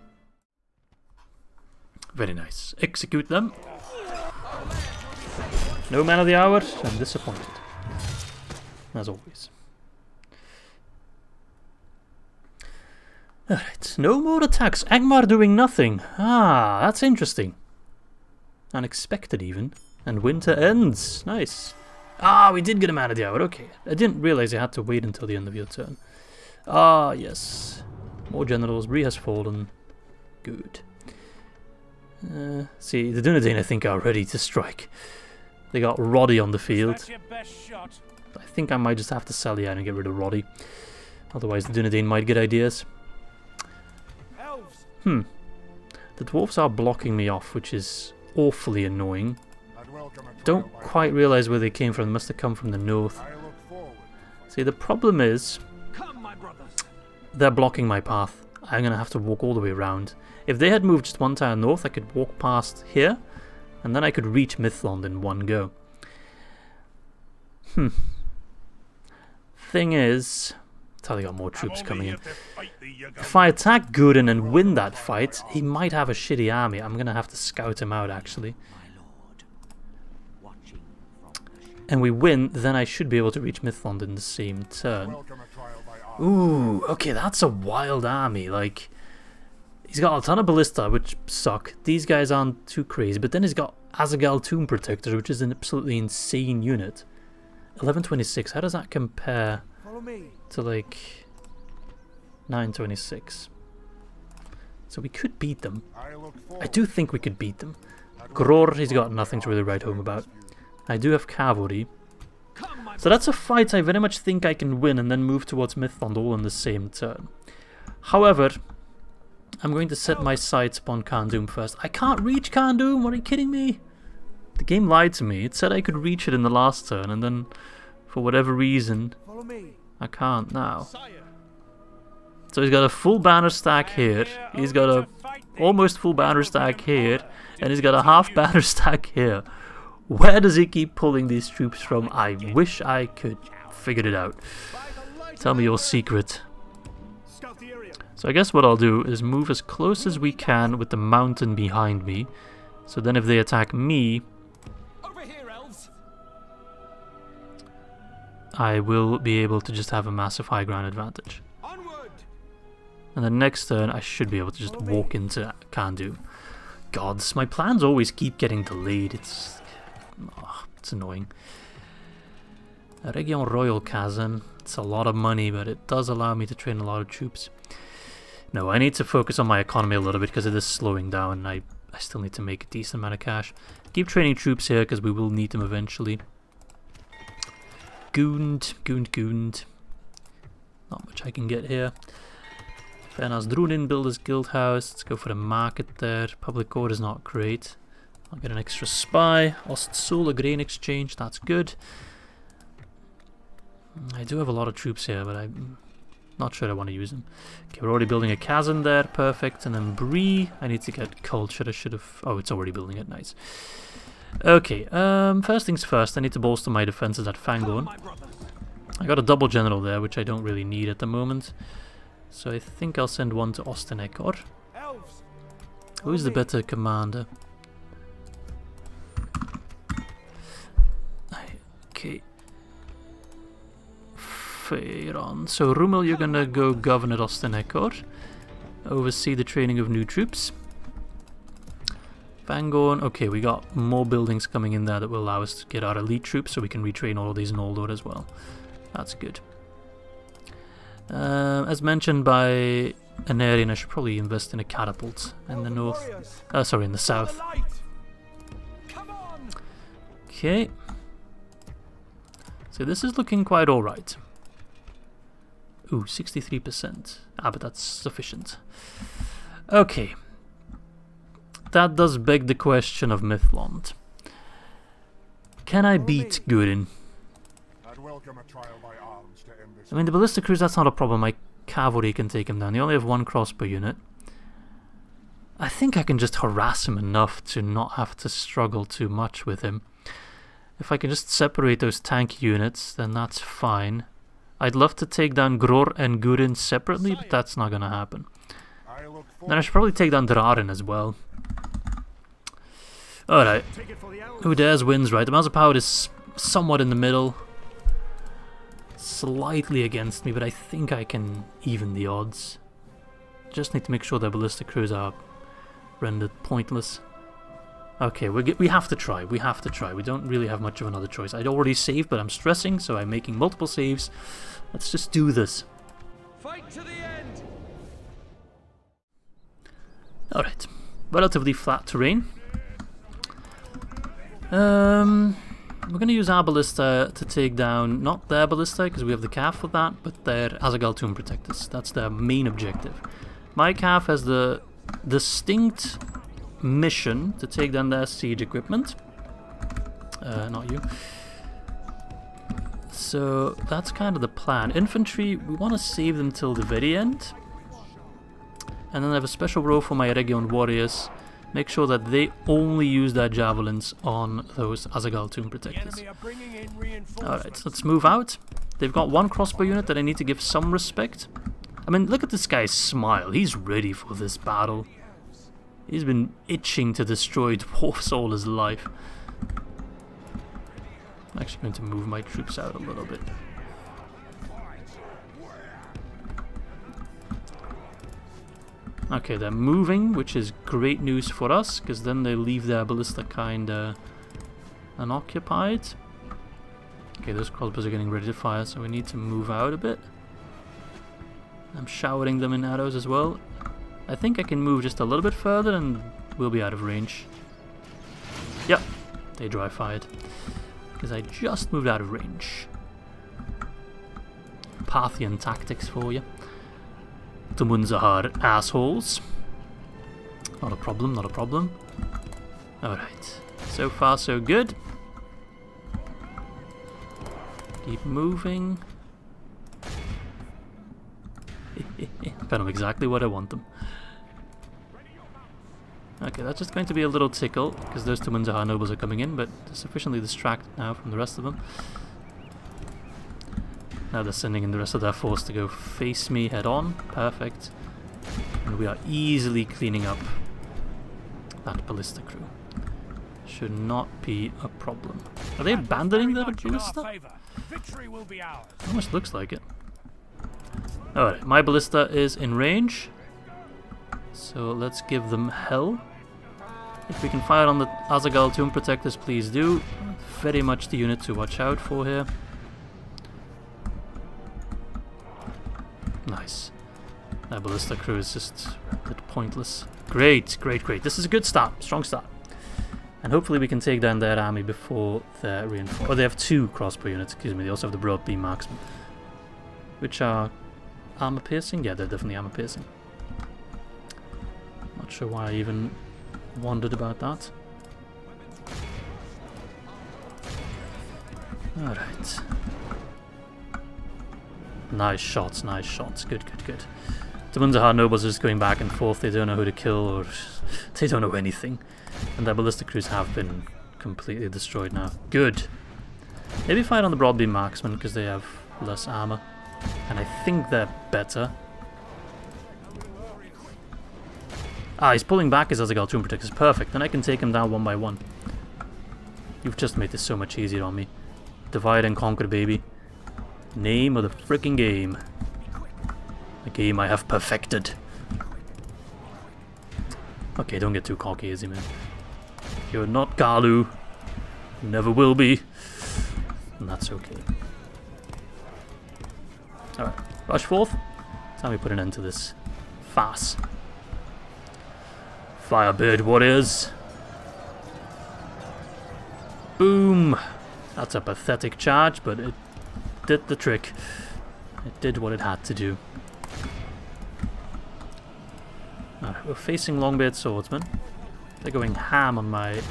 Very nice. Execute them. No man of the hour. I'm disappointed. As always. Alright, no more attacks. Angmar doing nothing. Ah, that's interesting. Unexpected even. And winter ends. Nice. Ah, we did get a man of the hour. Okay. I didn't realize I had to wait until the end of your turn. Ah, yes. More generals. Bree has fallen. Good. See, the Dunedain I think are ready to strike. They got Roddy on the field. I think I might just have to sell the and get rid of Roddy. Otherwise the Dunedain might get ideas. The dwarves are blocking me off, which is awfully annoying. Don't quite realize where they came from. They must have come from the north. See, the problem is they're blocking my path. I'm gonna have to walk all the way around. If they had moved just one tile north, I could walk past here, and then I could reach Mithlond in one go. Thing is, Tally got more troops coming in. If I attack Gurren and win that fight, he might have a shitty army. I'm gonna have to scout him out, actually. And we win, then I should be able to reach Mithlond in the same turn. Ooh, okay, that's a wild army. Like, he's got a ton of ballista, which suck. These guys aren't too crazy, but then he's got Azagal Tomb Protector, which is an absolutely insane unit. 1126, how does that compare to like 926? So we could beat them. I do think we could beat them. Gror, he's got nothing to really write home about. I do have cavalry. So that's a fight I very much think I can win and then move towards Mithlond all in the same turn. However, I'm going to set my sights upon Khandum first. I can't reach Khandum, are you kidding me? The game lied to me. It said I could reach it in the last turn and then, for whatever reason, I can't now. So he's got a full banner stack here, he's got a almost full banner stack here, and he's got a half banner stack here. Where does he keep pulling these troops from? I wish I could figure it out. Tell me your secret. So I guess what I'll do is move as close as we can with the mountain behind me. So then if they attack me, I will be able to just have a massive high ground advantage. And then next turn I should be able to just walk into Khandum. Gods, my plans always keep getting delayed. It's annoying. A Region Royal Kazan. It's a lot of money, but it does allow me to train a lot of troops. No, I need to focus on my economy a little bit because it is slowing down and I still need to make a decent amount of cash. Keep training troops here because we will need them eventually. Gund. Not much I can get here. Fernas Drunin build his guild house. Let's go for the market there. Public order is not great. I'll get an extra spy. Ost Sul, a grain exchange. That's good. I do have a lot of troops here, but I'm not sure I want to use them. Okay, we're already building a chasm there. Perfect. And then Bree. I need to get culture. I should have... Oh, it's already building it. Nice. Okay, first things first. I need to bolster my defenses at Fangorn. I got a double general there, which I don't really need at the moment. So I think I'll send one to Ostenekor. Who's the better commander? Okay. Fair on. So Rummel, you're gonna go govern at Ostenekor. Oversee the training of new troops. Fangorn. Okay, we got more buildings coming in there that will allow us to get our elite troops so we can retrain all of these in Noldor as well. That's good. As mentioned by Anarian, I should probably invest in a catapult in the north. Sorry, in the south. Okay. So this is looking quite alright. Ooh, 63%. Ah, but that's sufficient. Okay. That does beg the question of Mithlond. Can I beat Gúrin? I mean, the ballistic crews, that's not a problem. My cavalry can take him down. They only have one crossbow unit. I think I can just harass him enough to not have to struggle too much with him. If I can just separate those tank units, then that's fine. I'd love to take down Gror and Gúrin separately, but that's not going to happen. Then I should probably take down Drarin as well. Alright. Who dares wins, right? The Mouse of Power is somewhat in the middle. Slightly against me, but I think I can even the odds. Just need to make sure that ballistic crews are rendered pointless. Okay, we have to try. We have to try. We don't really have much of another choice. I'd already saved, but I'm stressing, so I'm making multiple saves. Let's just do this. Fight to the end. Alright. Relatively flat terrain. We're going to use our ballista to take down, not their ballista, because we have the calf for that, but their Azagal Tomb Protectors. That's their main objective. My calf has the distinct mission to take down their siege equipment. Not you. So that's kind of the plan. Infantry, we want to save them till the very end. And then I have a special role for my Region warriors. Make sure that they only use their javelins on those Azagal Tomb Protectors. Alright, so let's move out. They've got one crossbow unit that I need to give some respect. I mean, look at this guy's smile. He's ready for this battle. He's been itching to destroy dwarves all his life. I'm actually going to move my troops out a little bit. Okay, they're moving, which is great news for us, because then they leave their ballista kinda unoccupied. Okay, those crossbows are getting ready to fire, so we need to move out a bit. I'm showering them in arrows as well. I think I can move just a little bit further and we'll be out of range. they dry fired. Because I just moved out of range. Parthian tactics for you. Tumunzahar assholes. Not a problem, not a problem. Alright. So far so good. Keep moving. Kind of exactly what I want them. Okay, that's just going to be a little tickle, because those Tumunzahar nobles are coming in, but they're sufficiently distracted now from the rest of them. Now they're sending in the rest of their force to go face me head on. Perfect. And we are easily cleaning up that ballista crew. Should not be a problem. Are they abandoning their ballista? Almost looks like it. Alright, my ballista is in range. So let's give them hell. If we can fire on the Azagal Tomb Protectors, please do. Very much the unit to watch out for here. Nice. That ballista crew is just a bit pointless. Great, great, great. This is a good start. Strong start. And hopefully we can take down their army before they're reinforced. Oh, they have 2 crossbow units, excuse me. They also have the broad beam marksmen. Which are armor piercing? Yeah, they're definitely armor piercing. Not sure why I even wondered about that. Alright. Nice shots, nice shots. Good, good, good. The Tumunzahar nobles are just going back and forth. They don't know who to kill, or they don't know anything. And their ballistic crews have been completely destroyed now. Good. Maybe fight on the broadbeam marksmen because they have less armor. And I think they're better. Ah, he's pulling back his Azagal Tomb Protectors. Perfect. Then I can take him down one by one. You've just made this so much easier on me. Divide and conquer, baby. Name of the freaking game. A game I have perfected. Okay, don't get too cocky, Izzy, man. You're not Galu. You never will be. And that's okay. Alright, rush forth. Time we put an end to this farce. Firebird warriors. Boom! That's a pathetic charge, but it did the trick. It did what it had to do. Alright, we're facing Longbeard swordsmen. They're going ham on my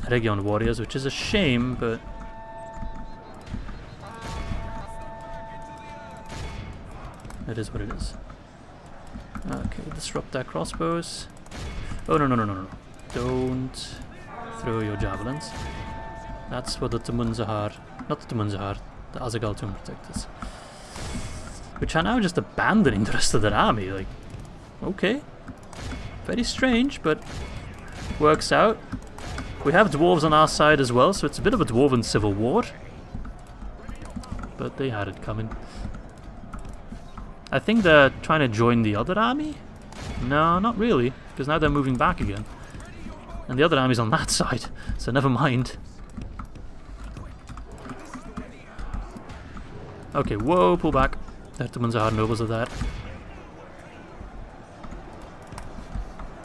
Eregion warriors, which is a shame, but it is what it is. Okay, disrupt their crossbows. Oh, no, no, no, no, no. Don't throw your javelins. That's for the Tumunzahar, not the Tumunzahar, the Azagal Tomb Protectors. Which are now just abandoning the rest of their army, like, okay. Very strange, but works out. We have dwarves on our side as well, so it's a bit of a dwarven civil war. But they had it coming. I think they're trying to join the other army? No, not really, because now they're moving back again. And the other army's on that side, so never mind. Okay, whoa, pull back. The Tumunzahar nobles are there.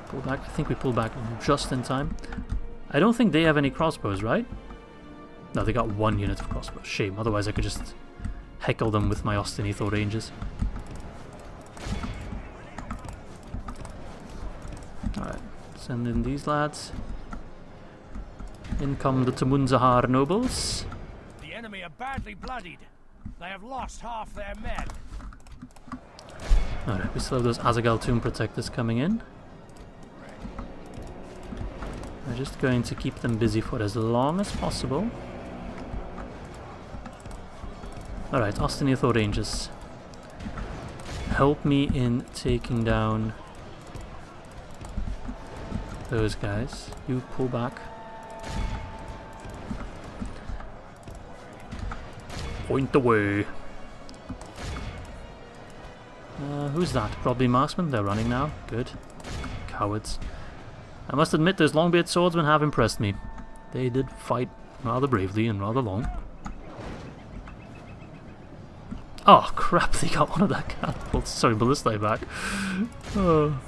Pull back. I think we pulled back just in time. I don't think they have any crossbows, right? No, they got 1 unit of crossbows. Shame, otherwise I could just heckle them with my Ost ranges. Alright, send in these lads. In come the Tumunzahar nobles. The enemy are badly bloodied. They have lost half their men. Alright, we still have those Azagal Tomb Protectors coming in. We're just going to keep them busy for as long as possible. Alright, Ost Rangers. Help me in taking down those guys. You pull back. Point away. Who's that? Probably marksman. They're running now. Good. Cowards. I must admit, those Longbeard swordsmen have impressed me. They did fight rather bravely and rather long. Oh crap, they got one of their catapults. Sorry, ballistae back. Oh.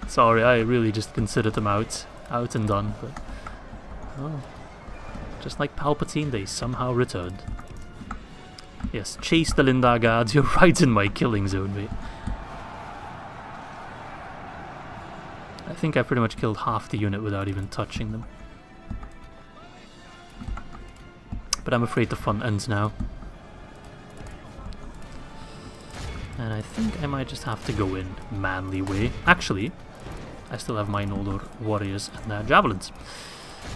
Sorry, I really just considered them out and done, but Oh. Just like Palpatine, they somehow returned. Yes, chase the Lindar guards. You're right in my killing zone, mate. I think I pretty much killed half the unit without even touching them. But I'm afraid the fun ends now. And I think I might just have to go in manly way. Actually, I still have my Noldor warriors and their javelins.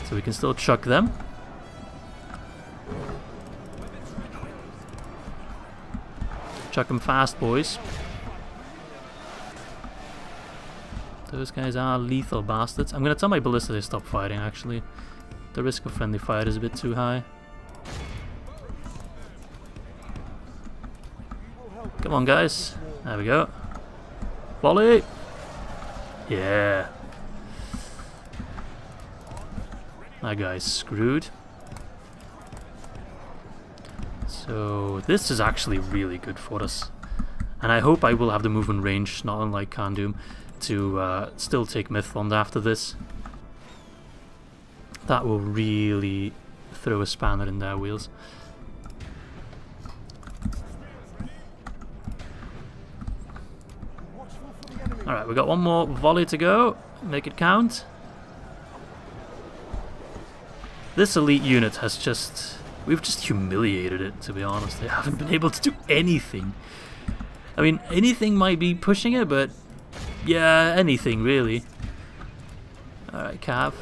So we can still chuck them. Chuck them fast, boys. Those guys are lethal bastards. I'm gonna tell my ballista to stop fighting, actually. The risk of friendly fire is a bit too high. Come on, guys. There we go. Volley! Yeah. That guy's screwed. So this is actually really good for us. And I hope I will have the movement range, not unlike Khandoom, to still take Mithlond after this. That will really throw a spanner in their wheels. Alright, we got one more volley to go. Make it count. This elite unit has just... We've just humiliated it, to be honest. They haven't been able to do anything. I mean, anything might be pushing it, but... Yeah, anything, really. Alright, Cav.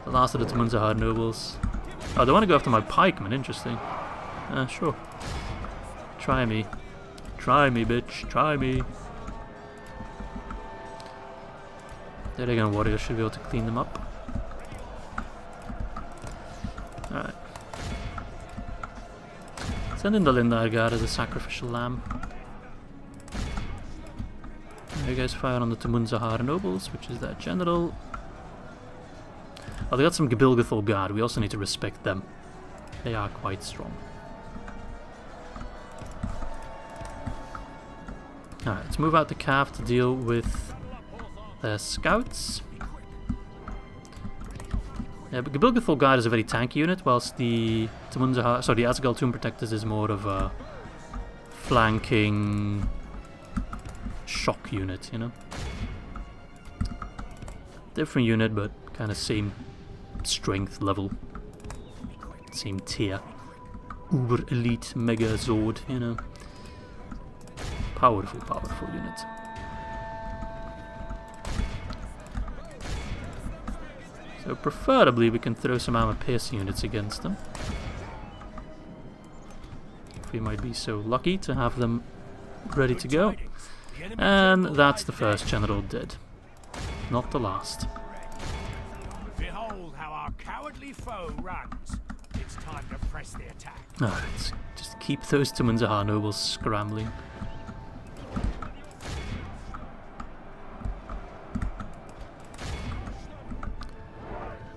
The last of the Tumunzahar nobles. Oh, they want to go after my pikemen, interesting. Sure. Try me. Try me, bitch. Try me. There again, warriors should be able to clean them up. Alright. Send in the Lindar guard as a sacrificial lamb. There you guys fire on the Tumunzahar nobles, which is their general. Oh, they got some Gabilgathol guard. We also need to respect them. They are quite strong. Alright, let's move out the Cav to deal with their scouts. Yeah, but Gabilgathol Guard is a very tanky unit, whilst the Tumunzahar, sorry, the Azgal Tomb Protectors is more of a flanking shock unit, you know. Different unit, but kind of same strength level, same tier. Uber elite mega Zord, you know. Powerful, powerful unit. So preferably we can throw some armor-piercing units against them. If we might be so lucky to have them ready to go. And that's the first general dead. Not the last. Behold how our cowardly foe runs. It's time to press the attack. Alright, just keep those Tumunzahar nobles scrambling.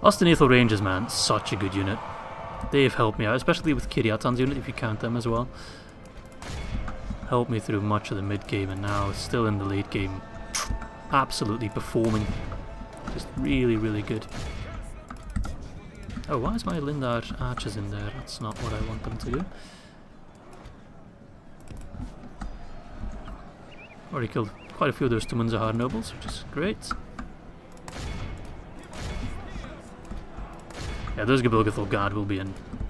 Ost Rangers, man, such a good unit. They've helped me out, especially with Kiriatan's unit, if you count them as well. Helped me through much of the mid-game, and now still in the late game. Absolutely performing. Just really, really good. Oh, why is my Lindar archers in there? That's not what I want them to do. Already killed quite a few of those Tumunzahar nobles, which is great. Yeah, those Gabilgathol Guard will be a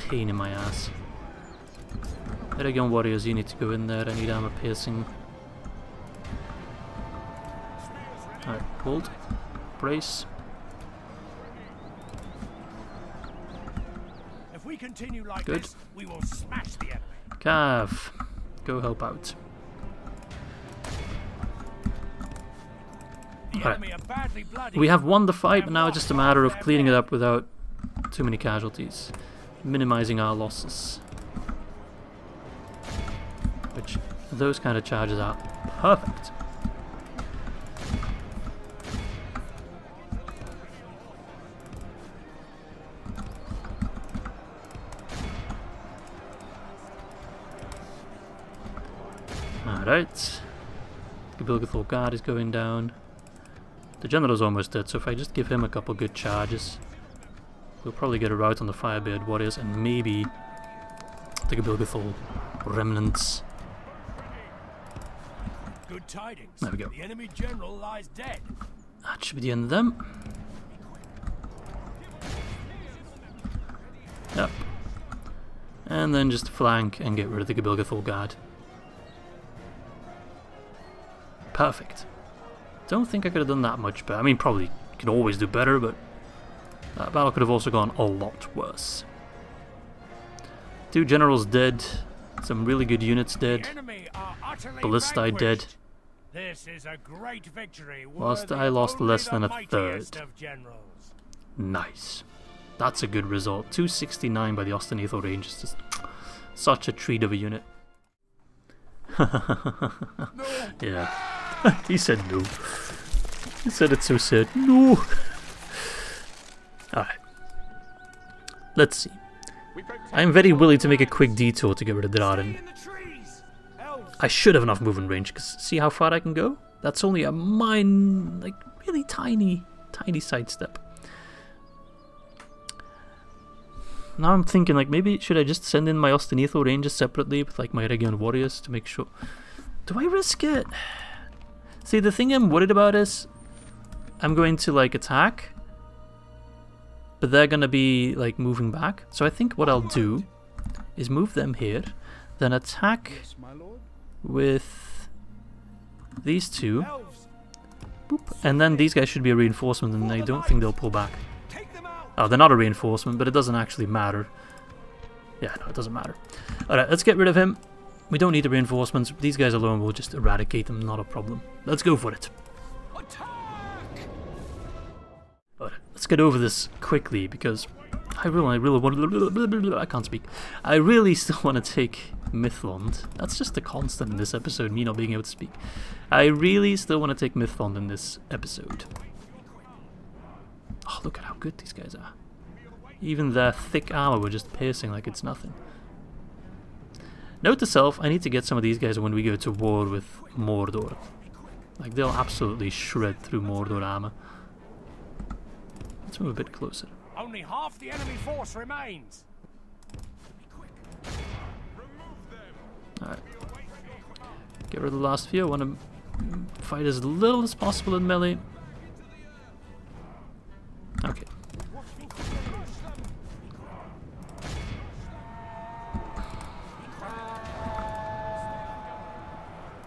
pain in my ass. Eragon warriors, you need to go in there. I need armor piercing. Alright, hold. Brace. If we continue like Good. this, we will smash the enemy. Cav, go help out. The enemy are badly bloodied. We have won the fight, but now it's just a matter of cleaning it up without too many casualties. Minimizing our losses. Which, those kind of charges are perfect. Alright. Gabilgathol Guard is going down. The general's almost dead, so if I just give him a couple good charges, We'll probably get a rout on the Firebeard warriors and maybe take a Bilgathol remnants. Good tidings. There we go. The enemy general lies dead. That should be the end of them. Yep. And then just flank and get rid of the Bilgathol guard. Perfect. Don't think I could have done that much better. I mean, probably could always do better, but that battle could have also gone a lot worse. 2 generals dead. Some really good units dead. Ballistae dead. This is a great victory. Whilst I lost less than a third. Nice. That's a good result. 269 by the Ost Rangers. Just such a treat of a unit. Yeah. He said no. He said it so sad. No. Alright. Let's see. I'm very willing to make a quick detour to get rid of Dunedain. I should have enough movement range, because see how far I can go? That's only a like really tiny sidestep. Now I'm thinking, like, maybe should I just send in my Ost Rangers separately with like my Eregion warriors to make sure. Do I risk it? See, the thing I'm worried about is I'm going to like attack, but they're gonna be like moving back. So I think what I'll do is move them here, then attack with these 2, boop, and then these guys should be a reinforcement, and I don't think they'll pull back. Oh, they're not a reinforcement, but it doesn't actually matter. Yeah, no, it doesn't matter. Alright, let's get rid of him. We don't need the reinforcements. These guys alone will just eradicate them, not a problem. Let's go for it. Alright, let's get over this quickly, because I really want... I can't speak. I really still want to take Mithlond. That's just a constant in this episode, me not being able to speak. I really still want to take Mithlond in this episode. Oh, look at how good these guys are. Even their thick armor were just piercing like it's nothing. Note to self, I need to get some of these guys when we go to war with Mordor. Like, they'll absolutely shred through Mordor armor. Let's move a bit closer. Only half the enemy force remains. Alright. Get rid of the last few. I want to fight as little as possible in melee. Okay.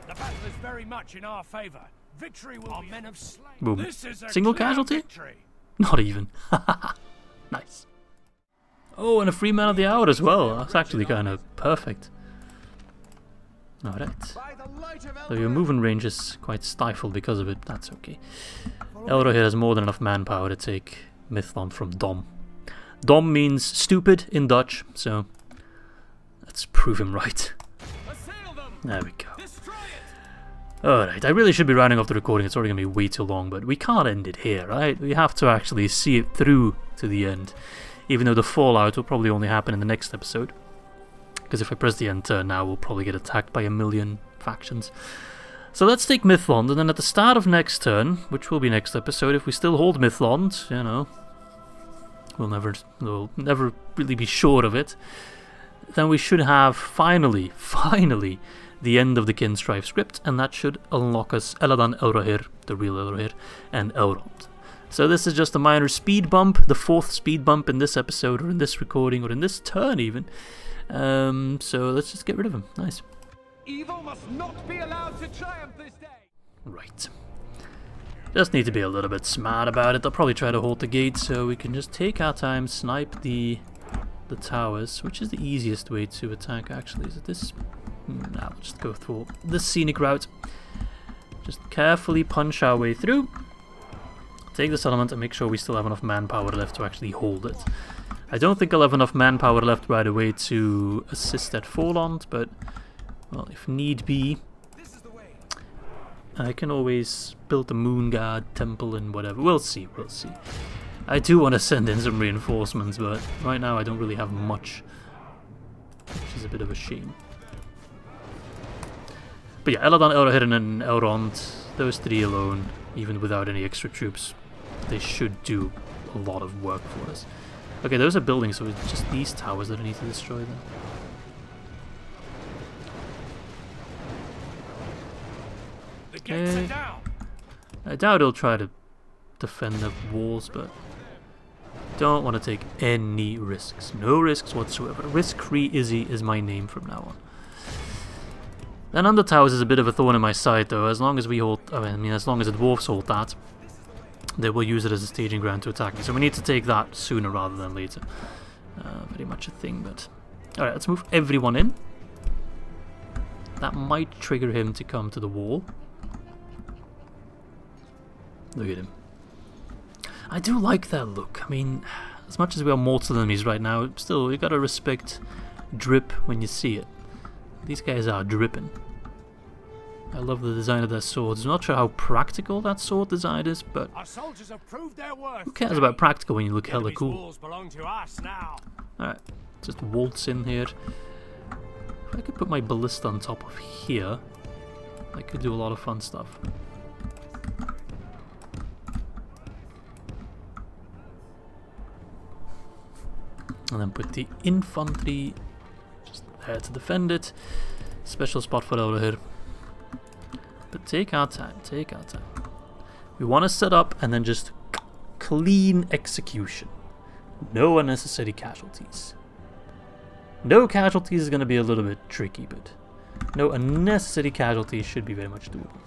The battle is very much in our favor. Victory will be men of slain. Boom. This is a Single casualty? Victory. Not even. Nice. Oh, and a free man of the hour as well. That's actually kind of perfect. Alright. So your movement range is quite stifled because of it. That's okay. Elro here has more than enough manpower to take Mithlond from Dom. Dom means stupid in Dutch, so let's prove him right. There we go. Alright, I really should be rounding off the recording. It's already going to be way too long, but we can't end it here, right? We have to actually see it through to the end. Even though the fallout will probably only happen in the next episode. Because if I press the end turn now, we'll probably get attacked by a million factions. So let's take Mithlond, and then at the start of next turn, which will be next episode, if we still hold Mithlond, you know, we'll never really be sure of it, then we should have finally, the end of the Kinstrife script, and that should unlock us Elladan Elrohir, the real Elrohir, and Elrond. So this is just a minor speed bump, the 4th speed bump in this episode, or in this recording, or in this turn even. So let's just get rid of him. Nice. Evil must not be allowed to triumph this day. Right. Just need to be a little bit smart about it. They'll probably try to hold the gate, so we can just take our time, snipe the towers, which is the easiest way to attack actually. Is it this? Nah, we'll just go through the scenic route. Just carefully punch our way through. Take the settlement and make sure we still have enough manpower left to actually hold it. I don't think I'll have enough manpower left right away to assist at Forlond, but, well, if need be, I can always build the Moon Guard temple and whatever. We'll see, we'll see. I do want to send in some reinforcements, but right now I don't really have much, which is a bit of a shame. But yeah, Elladan, Elrohir, and Elrond, those 3 alone, even without any extra troops, they should do a lot of work for us. Okay, those are buildings, so it's just these towers that I need to destroy then. Okay. I doubt he'll try to defend the walls, but don't want to take any risks. No risks whatsoever. Risk-free Izzy is my name from now on. And under towers is a bit of a thorn in my side, though. As long as we hold, I mean, as long as the dwarves hold that, they will use it as a staging ground to attack me. So we need to take that sooner rather than later. Very much a thing, but all right, let's move everyone in. That might trigger him to come to the wall. Look at him. I do like that look. I mean, as much as we are mortal enemies right now, still, you gotta respect drip when you see it. These guys are dripping. I love the design of their swords. I'm not sure how practical that sword design is, but who cares about practical when you look hella cool? Alright, just waltz in here. If I could put my ballista on top of here, I could do a lot of fun stuff. And then put the infantry just there to defend it. Special spot for over here. But take our time, take our time. We want to set up and then just clean execution. No unnecessary casualties. No casualties is going to be a little bit tricky, but no unnecessary casualties should be very much doable.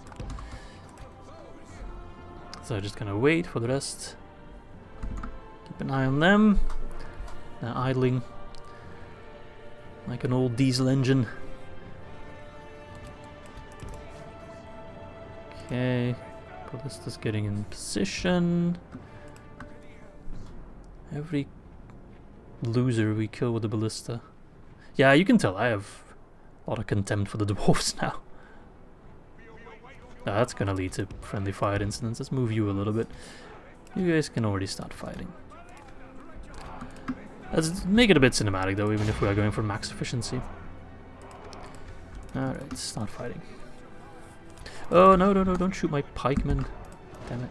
So just going to wait for the rest. Keep an eye on them. They're idling like an old diesel engine. Okay, ballista's getting in position. Every loser we kill with a ballista. Yeah, you can tell I have a lot of contempt for the dwarves now. That's gonna lead to friendly fire incidents. Let's move you a little bit. You guys can already start fighting. Let's make it a bit cinematic though, even if we are going for max efficiency. Alright, start fighting. Oh, no, no, no, don't shoot my pikemen. Damn it.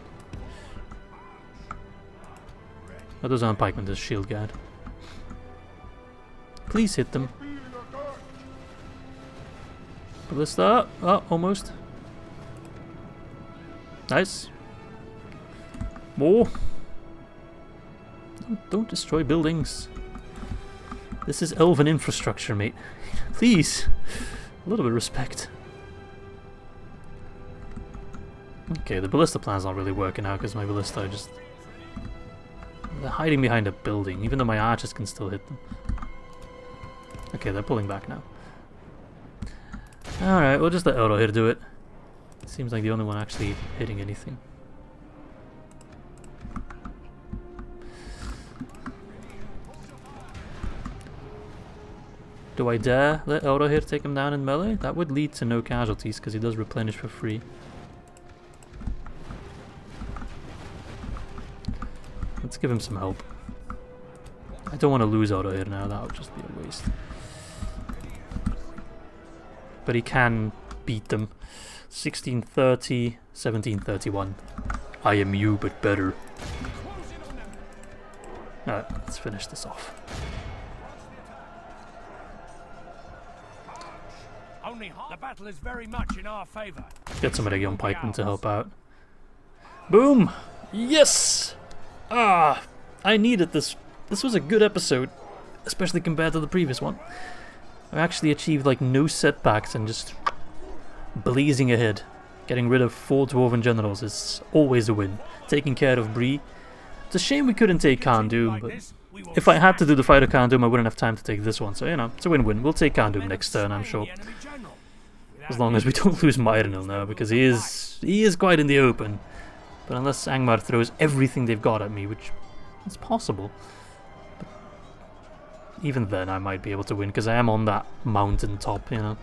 Oh, those aren't pikemen, those shield guard. Please hit them. Ballista. Oh, almost. Nice. More. Don't destroy buildings. This is elven infrastructure, mate. Please. A little bit of respect. Okay, the ballista plan's not really working out because my ballista are just... they're hiding behind a building, even though my archers can still hit them. Okay, they're pulling back now. Alright, we'll just let Euro here do it. Seems like the only one actually hitting anything. Do I dare let Euro here take him down in melee? That would lead to no casualties because he does replenish for free. Let's give him some help. I don't want to lose Euro here now, that would just be a waste. But he can beat them. 1630, 1731. I am you, but better. Alright, let's finish this off. The battle is very much in our favor. Get some Eregion pikemen to help out. Boom! Yes! Ah! I needed this. This was a good episode, especially compared to the previous one. I actually achieved like no setbacks and just blazing ahead. Getting rid of 4 dwarven generals is always a win. Taking care of Bree. It's a shame we couldn't take Khan Doom, but if I had to do the fight of Khan Doom, I wouldn't have time to take this one. So, you know, it's a win-win. We'll take Khan Doom next turn, I'm sure. As long as we don't lose Myronil now, because he is quite in the open. But unless Angmar throws everything they've got at me, which is possible. But even then, I might be able to win, because I am on that mountain top, you know.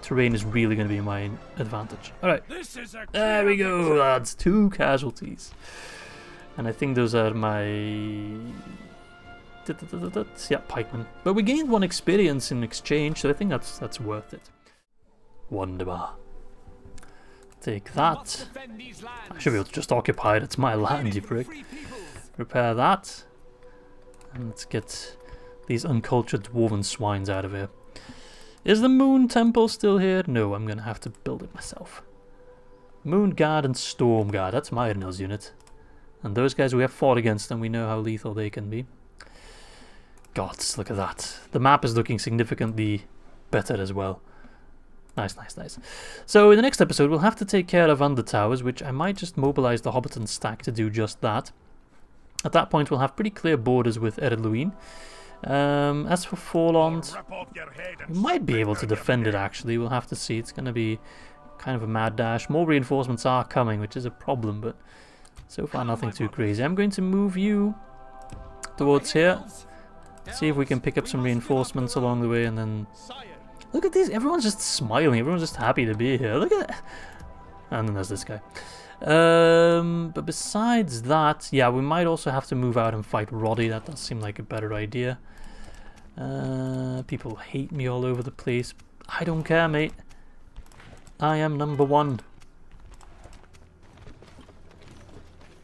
Terrain is really going to be my advantage. Alright, there we go, lads. 2 casualties. And I think those are my... yeah, pikemen. But we gained 1 experience in exchange, so I think that's worth it. Wunderbar. Take that. I should be able to just occupy it. It's my land, you prick. Repair that. And let's get these uncultured dwarven swines out of here. Is the Moon Temple still here? No, I'm gonna have to build it myself. Moon Guard and Storm Guard, that's my Ironhill's unit. And those guys we have fought against, and we know how lethal they can be. Gods, look at that. The map is looking significantly better as well. Nice, nice, nice. So in the next episode we'll have to take care of Under Towers, which I might just mobilize the Hobbiton stack to do just that. At that point we'll have pretty clear borders with Ecthellion. As for Forlond, we might be able to defend it actually, we'll have to see. It's going to be kind of a mad dash. More reinforcements are coming, which is a problem, but so far nothing too crazy. I'm going to move you towards here. See if we can pick up some reinforcements along the way, and then... Look at these, everyone's just smiling, everyone's just happy to be here. Look at that. And then there's this guy. But besides that, yeah, we might also have to move out and fight Roddy. That does seem like a better idea. People hate me all over the place. I don't care, mate. I am number one.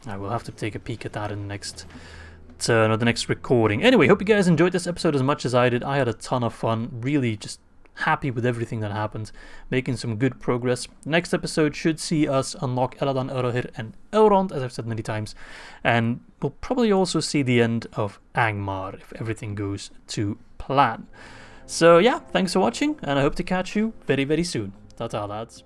I will have to take a peek at that in the next turn or the next recording. Anyway, hope you guys enjoyed this episode as much as I did. I had a ton of fun. Really just happy with everything that happened. Making some good progress. Next episode should see us unlock Eladan, Erohir and Elrond, as I've said many times. And we'll probably also see the end of Angmar if everything goes to plan. So yeah, thanks for watching, and I hope to catch you very, very soon. Ta-ta, lads.